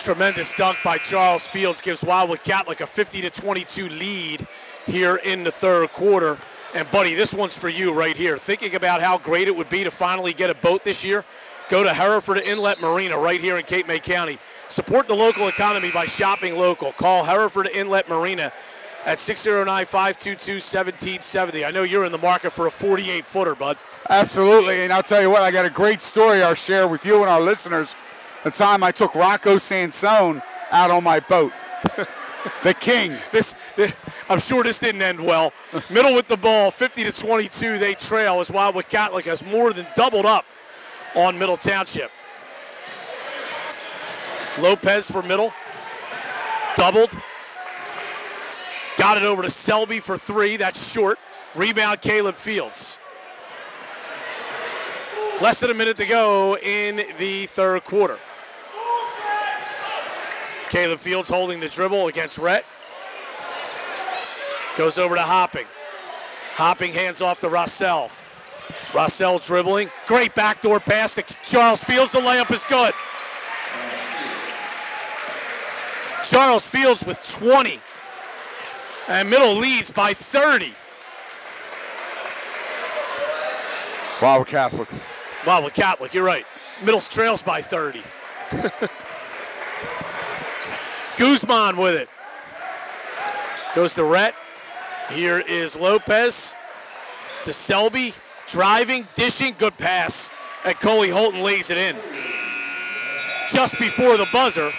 Tremendous dunk by Charles Fields gives Wildwood Catholic a 50-22 lead here in the third quarter. And buddy, this one's for you right here. Thinking about how great it would be to finally get a boat this year? Go to Hereford Inlet Marina right here in Cape May County. Support the local economy by shopping local. Call Hereford Inlet Marina at 609-522-1770. I know you're in the market for a 48-footer, bud. Absolutely, and I'll tell you what, I got a great story I'll share with you and our listeners. The time I took Rocco Sansone out on my boat. The king. This, I'm sure this didn't end well. Middle with the ball, 50-22, they trail as Wildwood Catholic has more than doubled up on Middle Township. Lopez for Middle, doubled. Got it over to Selby for 3, that's short. Rebound, Caleb Fields. Less than a minute to go in the third quarter. Caleb Fields holding the dribble against Rhett. Goes over to Hopping. Hopping hands off to Rossell. Rossell dribbling. Great backdoor pass to Charles Fields. The layup is good. Charles Fields with 20. And Middle leads by 30. Wildwood Catholic. Wildwood Catholic, you're right. Middle trails by 30. Guzman with it. Goes to Rhett. Here is Lopez. To Selby. Driving, dishing, good pass. And Coley Holton lays it in. Just before the buzzer.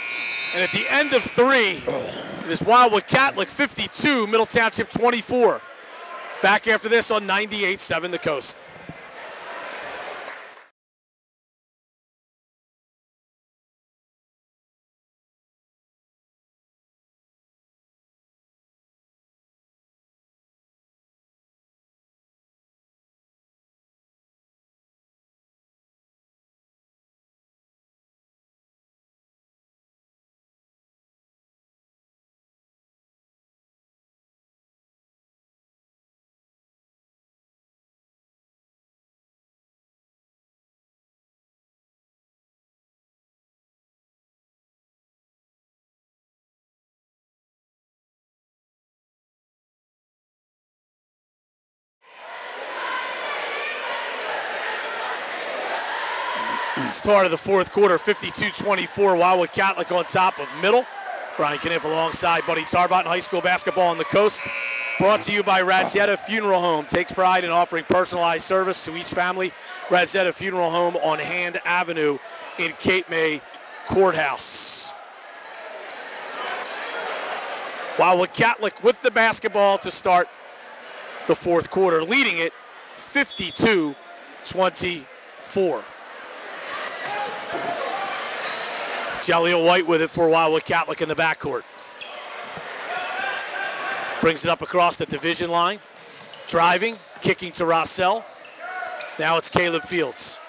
And at the end of 3, it is Wildwood Catholic 52, Middle Township 24. Back after this on 98.7 The Coast. Start of the fourth quarter, 52-24, Wildwood Catholic on top of Middle. Brian Kniff alongside Buddy Tarbot in high school basketball on the coast. Brought to you by Radzetta Funeral Home. Takes pride in offering personalized service to each family. Radzetta Funeral Home on Hand Avenue in Cape May Courthouse. Wildwood Catholic with the basketball to start the fourth quarter, leading it 52-24. Jaleel White with it for Wildwood Catholic in the backcourt. Brings it up across the division line. Driving, kicking to Rossell. Now it's Caleb Fields.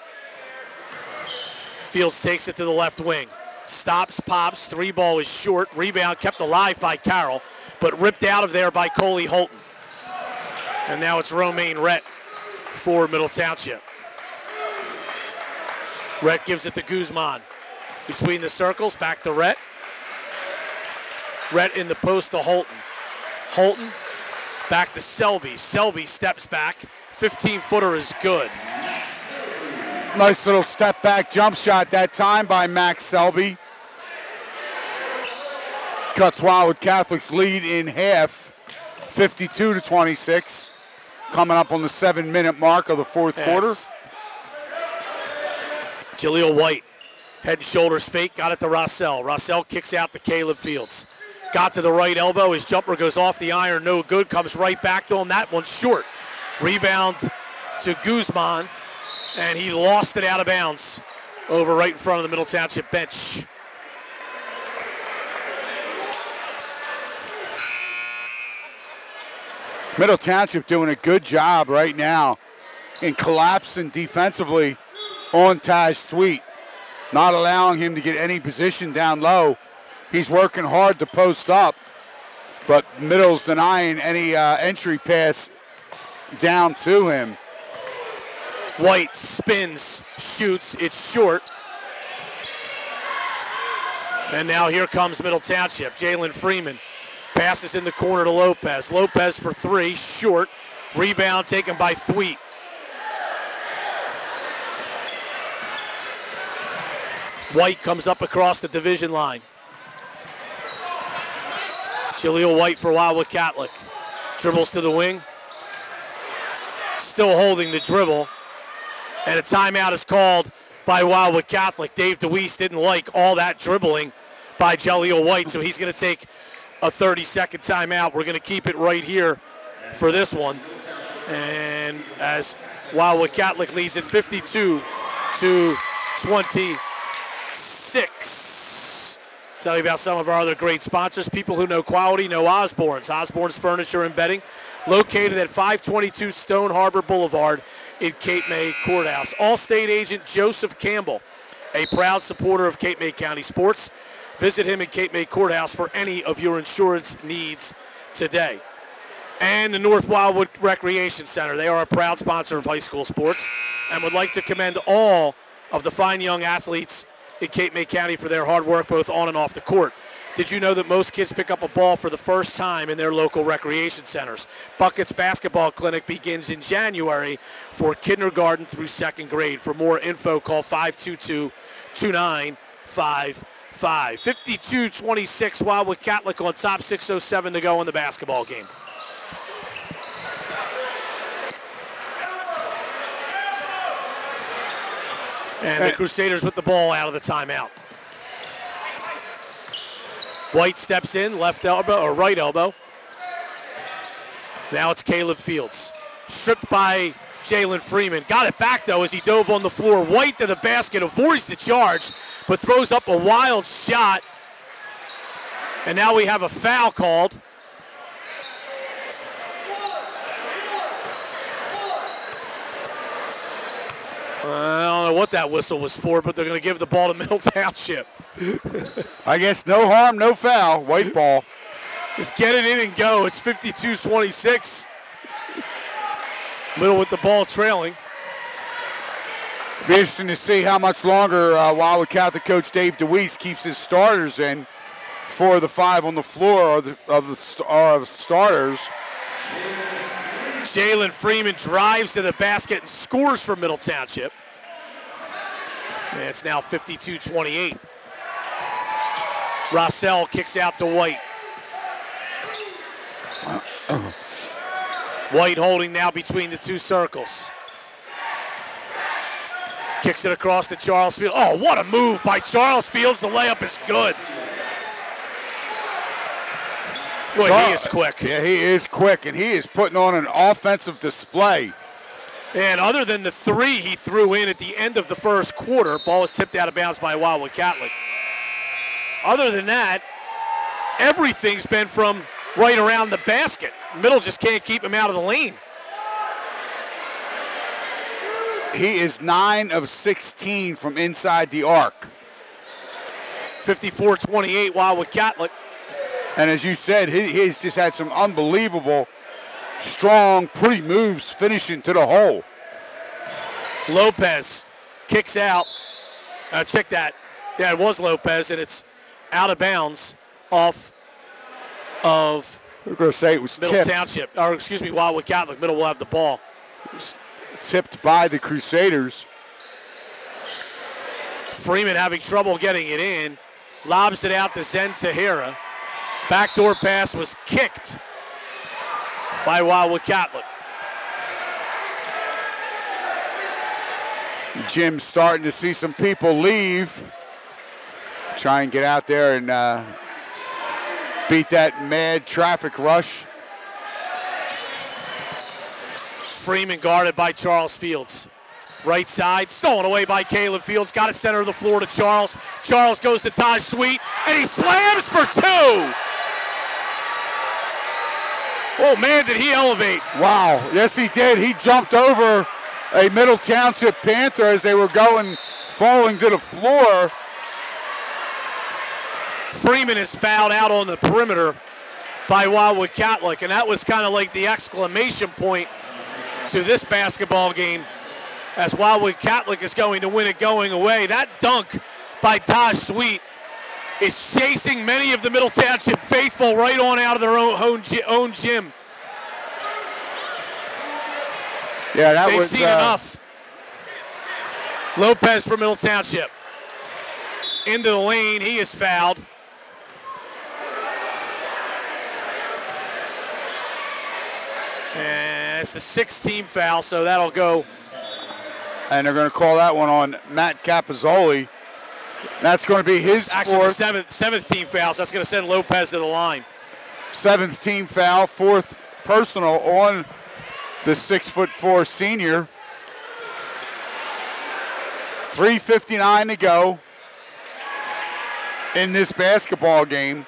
Fields takes it to the left wing. Stops, pops, 3-ball is short. Rebound kept alive by Carroll, but ripped out of there by Coley Holton. And now it's Romaine Rhett for Middle Township. Rhett gives it to Guzman. Between the circles, back to Rhett. Rhett in the post to Holton. Holton back to Selby. Selby steps back. 15-footer is good. Nice little step back jump shot that time by Max Selby. Cuts Wildwood Catholic's lead in half, 52-26. Coming up on the 7-minute mark of the fourth quarter. Jaleel White. Head and shoulders fake, got it to Rossell. Rossell kicks out to Caleb Fields. Got to the right elbow, his jumper goes off the iron, no good, comes right back to him. That one's short. Rebound to Guzman, and he lost it out of bounds over right in front of the Middle Township bench. Middle Township doing a good job right now in collapsing defensively on Taj Thweet. Not allowing him to get any position down low. He's working hard to post up, but Middle's denying any entry pass down to him. White spins, shoots, it's short. And now here comes Middle Township. Jalen Freeman passes in the corner to Lopez. Lopez for 3, short. Rebound taken by Thweet. White comes up across the division line. Jaleel White for Wildwood Catholic. Dribbles to the wing. Still holding the dribble. And a timeout is called by Wildwood Catholic. Dave DeWeese didn't like all that dribbling by Jaleel White, so he's going to take a 30-second timeout. We're going to keep it right here for this one. And as Wildwood Catholic leads it 52-26. Tell you about some of our other great sponsors. People who know quality know Osborne's. Osborne's Furniture and Bedding, located at 522 Stone Harbor Boulevard in Cape May Courthouse. All-state agent Joseph Campbell, a proud supporter of Cape May County sports. Visit him at Cape May Courthouse for any of your insurance needs today. And the North Wildwood Recreation Center. They are a proud sponsor of high school sports and would like to commend all of the fine young athletes in Cape May County for their hard work both on and off the court. Did you know that most kids pick up a ball for the first time in their local recreation centers? Buckets Basketball Clinic begins in January for kindergarten through second grade. For more info, call 522-2955. 52-26, Wildwood Catholic on top, 6:07 to go in the basketball game. And the Crusaders with the ball out of the timeout. White steps in, left elbow or right elbow. Now it's Caleb Fields. Stripped by Jalen Freeman. Got it back, though, as he dove on the floor. White to the basket, avoids the charge, but throws up a wild shot. And now we have a foul called. I don't know what that whistle was for, but they're going to give the ball to Middle Township. I guess no harm, no foul. White ball. Just get it in and go. It's 52-26. Middle with the ball trailing. Be interesting to see how much longer Wildwood Catholic coach Dave DeWeese keeps his starters in. 4 of the 5 on the floor of the starters. Jalen Freeman drives to the basket and scores for Middle Township. And it's now 52-28. Rossell kicks out to White. White holding now between the two circles. Kicks it across to Charles Fields. Oh, what a move by Charles Fields. The layup is good. Boy, he is quick. Yeah, he is quick, and he is putting on an offensive display. And other than the 3 he threw in at the end of the first quarter, ball was tipped out of bounds by Wildwood Catholic. Other than that, everything's been from right around the basket. Middle just can't keep him out of the lane. He is 9 of 16 from inside the arc. 54-28, Wildwood Catholic. And as you said, he's just had some unbelievable, strong, pretty moves finishing to the hole. Lopez kicks out. Check that. Yeah, it was Lopez, and it's out of bounds off of We're going to say it was Middle tipped. Township. Or, excuse me, Wildwood Catholic. Middle will have the ball. Tipped by the Crusaders. Freeman having trouble getting it in. Lobs it out to Zen Tahira. Backdoor pass was kicked by Wildwood Catholic. Jim's starting to see some people leave. Try and get out there and beat that mad traffic rush. Freeman guarded by Charles Fields. Right side, stolen away by Caleb Fields. Got it center of the floor to Charles. Charles goes to Taj Sweet, and he slams for 2. Oh, man, did he elevate. Wow, yes he did. He jumped over a Middle Township Panther as they were falling to the floor. Freeman is fouled out on the perimeter by Wildwood Catholic, and that was kind of like the exclamation point to this basketball game as Wildwood Catholic is going to win it going away. That dunk by Taj Sweet is chasing many of the Middle Township faithful right on out of their own gym. Yeah, that They've was seen enough. Lopez for Middle Township. Into the lane, he is fouled. it's the 6th team foul, so that'll go. And they're going to call that one on Matt Capozzoli. That's going to be his Actually, fourth. the seventh team foul, so that's going to send Lopez to the line. 7th team foul, 4th personal on the 6'4" senior. 3:59 to go in this basketball game.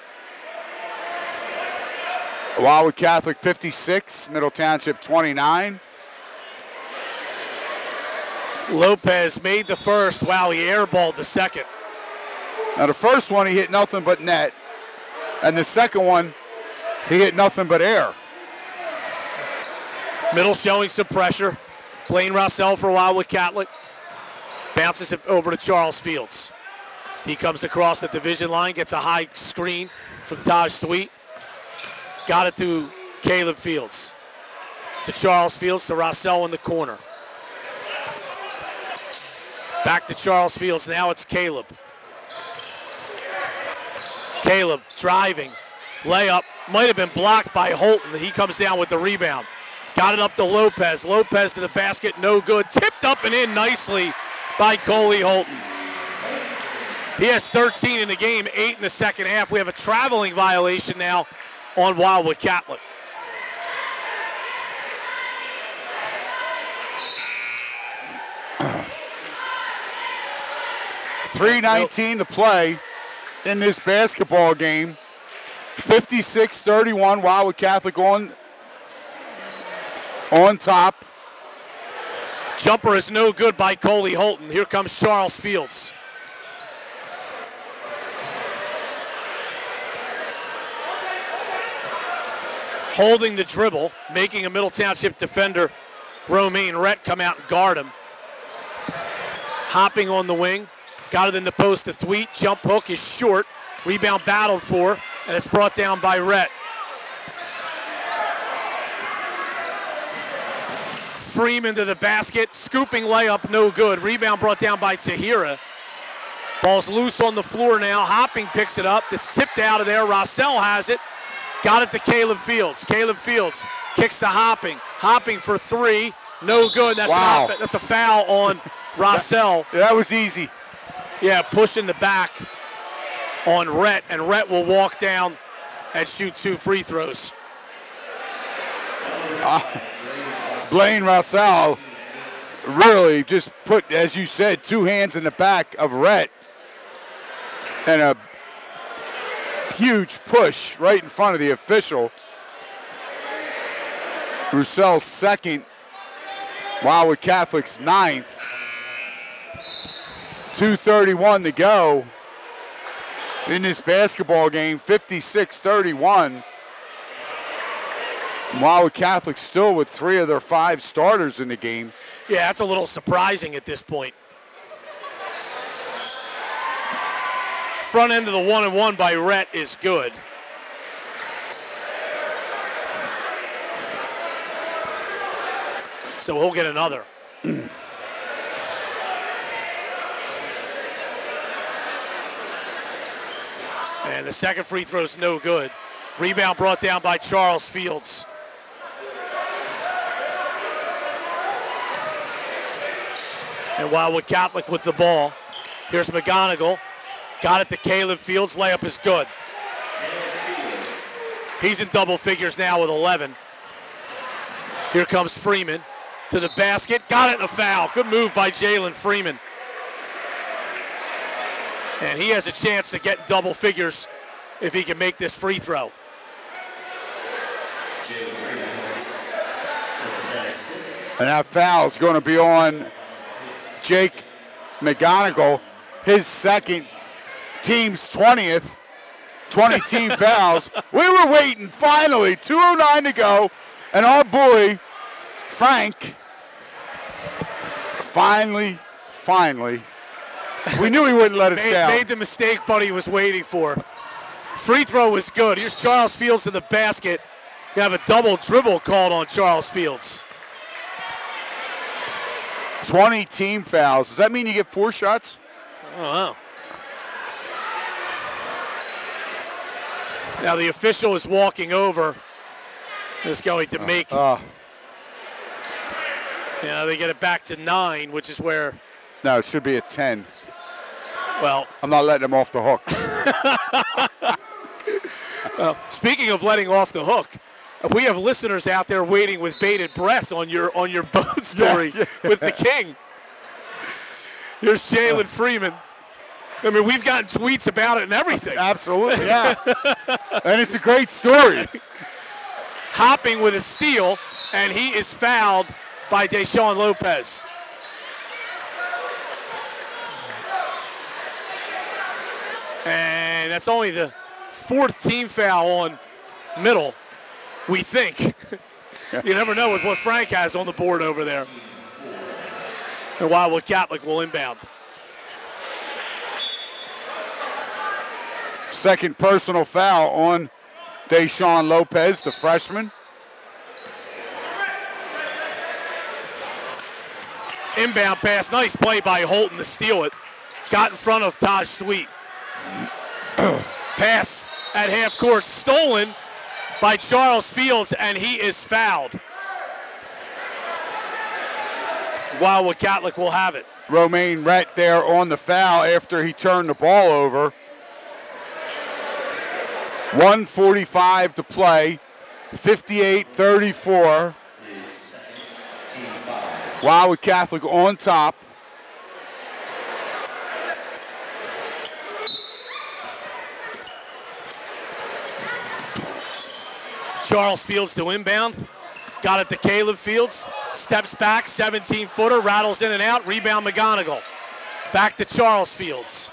Wildwood Catholic 56, Middle Township 29. Lopez made the first. Wow, he airballed the second. Now the first one he hit nothing but net, and the second one he hit nothing but air. Middle showing some pressure. Blaine Rossell for Wildwood Catholic. Bounces it over to Charles Fields. He comes across the division line, gets a high screen from Taj Sweet. Got it to Caleb Fields. To Charles Fields, to Rossell in the corner. Back to Charles Fields, now it's Caleb. Caleb driving, layup, might have been blocked by Holton. He comes down with the rebound. Got it up to Lopez. Lopez to the basket, no good. Tipped up and in nicely by Coley Holton. He has 13 in the game, 8 in the second half. We have a traveling violation now on Wildwood Catholic. .319 to play in this basketball game. 56-31, Wildwood Catholic on top. Jumper is no good by Coley Holton. Here comes Charles Fields. Holding the dribble, making a Middle Township defender, Romaine Rhett, come out and guard him. Hopping on the wing, got it in the post to Thweet. Jump hook is short. Rebound battled for, and it's brought down by Rhett. Freeman to the basket, scooping layup, no good. Rebound brought down by Tahira. Ball's loose on the floor now. Hopping picks it up. It's tipped out of there. Rossell has it. Got it to Caleb Fields. Caleb Fields kicks to Hopping. Hopping for three, no good. That's, wow. That's a foul on Rossell. That was easy. Yeah, pushing the back on Rhett, and Rhett will walk down and shoot 2 free throws. Blaine Rossell really just put, as you said, 2 hands in the back of Rhett and a huge push right in front of the official. Roussel's second, Wildwood Catholic's 9th. 2:31 to go in this basketball game, 56-31. Wildwood Catholic still with 3 of their 5 starters in the game. Yeah, that's a little surprising at this point. Front end of the 1-and-1 by Rhett is good. So we'll get another. And the second free throw is no good. Rebound brought down by Charles Fields. And Wildwood Catholic with the ball. Here's McGonigal. Got it to Caleb Fields. Layup is good. He's in double figures now with 11. Here comes Freeman to the basket. Got it in a foul. Good move by Jalen Freeman. And he has a chance to get double figures if he can make this free throw. And that foul is going to be on Jake McGonigal, his second, team's 20th, 20 team fouls. We were waiting, finally, 2:09 to go, and our boy, Frank, finally, we knew he wouldn't let us down. Made the mistake Buddy was waiting for. Free throw was good. Here's Charles Fields to the basket. You have a double dribble called on Charles Fields. 20 team fouls. Does that mean you get 4 shots? I don't know. Now the official is walking over. Is going to make Yeah, they get it back to 9, which is where. No, it should be a 10. Well, I'm not letting them off the hook. Well, speaking of letting off the hook, we have listeners out there waiting with bated breath on your boat story with the King. Here's Jalen Freeman. I mean, we've gotten tweets about it and everything. Absolutely, yeah. And it's a great story. Hopping with a steal, and he is fouled by Deshaun Lopez. And that's only the 4th team foul on Middle, we think. You never know with what Frank has on the board over there. And Wildwood Catholic will inbound. Second personal foul on Deshaun Lopez, the freshman. Inbound pass, nice play by Holton to steal it. Got in front of Taj Sweet. Pass at half court, stolen by Charles Fields, and he is fouled. Wildwood Catholic will have it. Romaine Rhett there on the foul after he turned the ball over. 1:45 to play, 58-34. Wildwood Catholic on top. Charles Fields to inbound. Got it to Caleb Fields. Steps back, 17-footer, rattles in and out. Rebound McGonigal. Back to Charles Fields.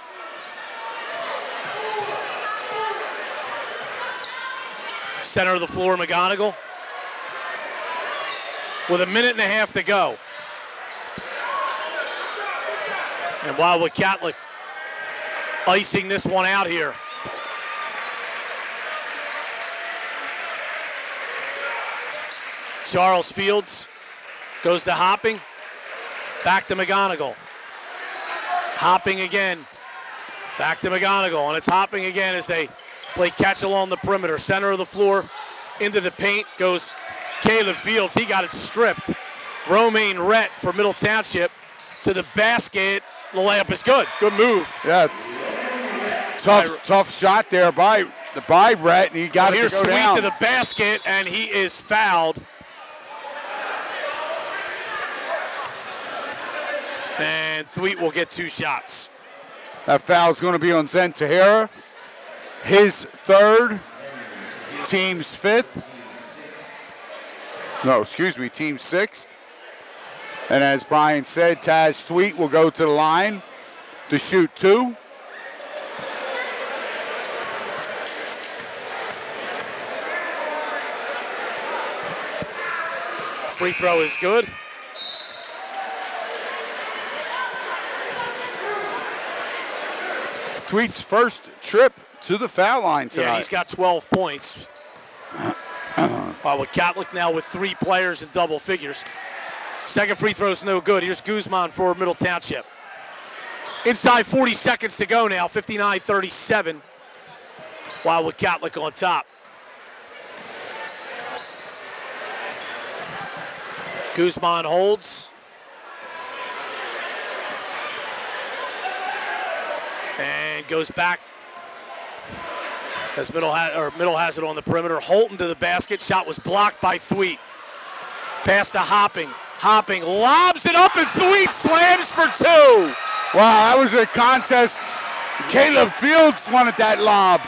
Center of the floor, McGonigal. With a minute and a half to go. And Wildwood Catholic icing this one out here. Charles Fields goes to Hopping. Back to McGonigal. Hopping again. Back to McGonigal. And it's Hopping again as they play catch along the perimeter. Center of the floor. Into the paint goes Caleb Fields. He got it stripped. Romaine Rhett for Middle Township to the basket. The layup is good. Good move. Yeah. Tough shot there by Rhett, and he got it to go down. Here's Sweet to the basket, and he is fouled. And Thweet will get 2 shots. That foul is going to be on Zen Tahira. His 3rd, team's 5th. No, excuse me, team's 6th. And as Brian said, Taz Thweet will go to the line to shoot 2. Free throw is good. Thweet's first trip to the foul line tonight. Yeah, he's got 12 points. With Catholic now with 3 players in double figures. Second free throw is no good. Here's Guzman for Middle Township. Inside 40 seconds to go now, 59-37. Wildwood Catholic on top. Guzman holds. And goes back as Middle has it on the perimeter. Holton to the basket. Shot was blocked by Thweet. Pass to Hopping. Hopping lobs it up and Thweet slams for 2. Wow, that was a contest. Caleb Fields wanted that lob.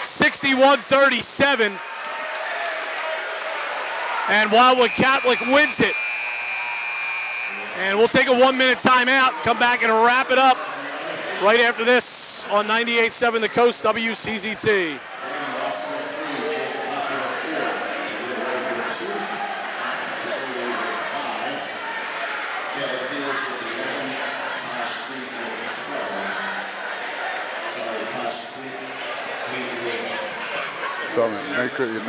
61-37. And Wildwood Catholic wins it. And we'll take a 1-minute timeout, come back and wrap it up right after this on 98.7 The Coast WCZT. So, make sure you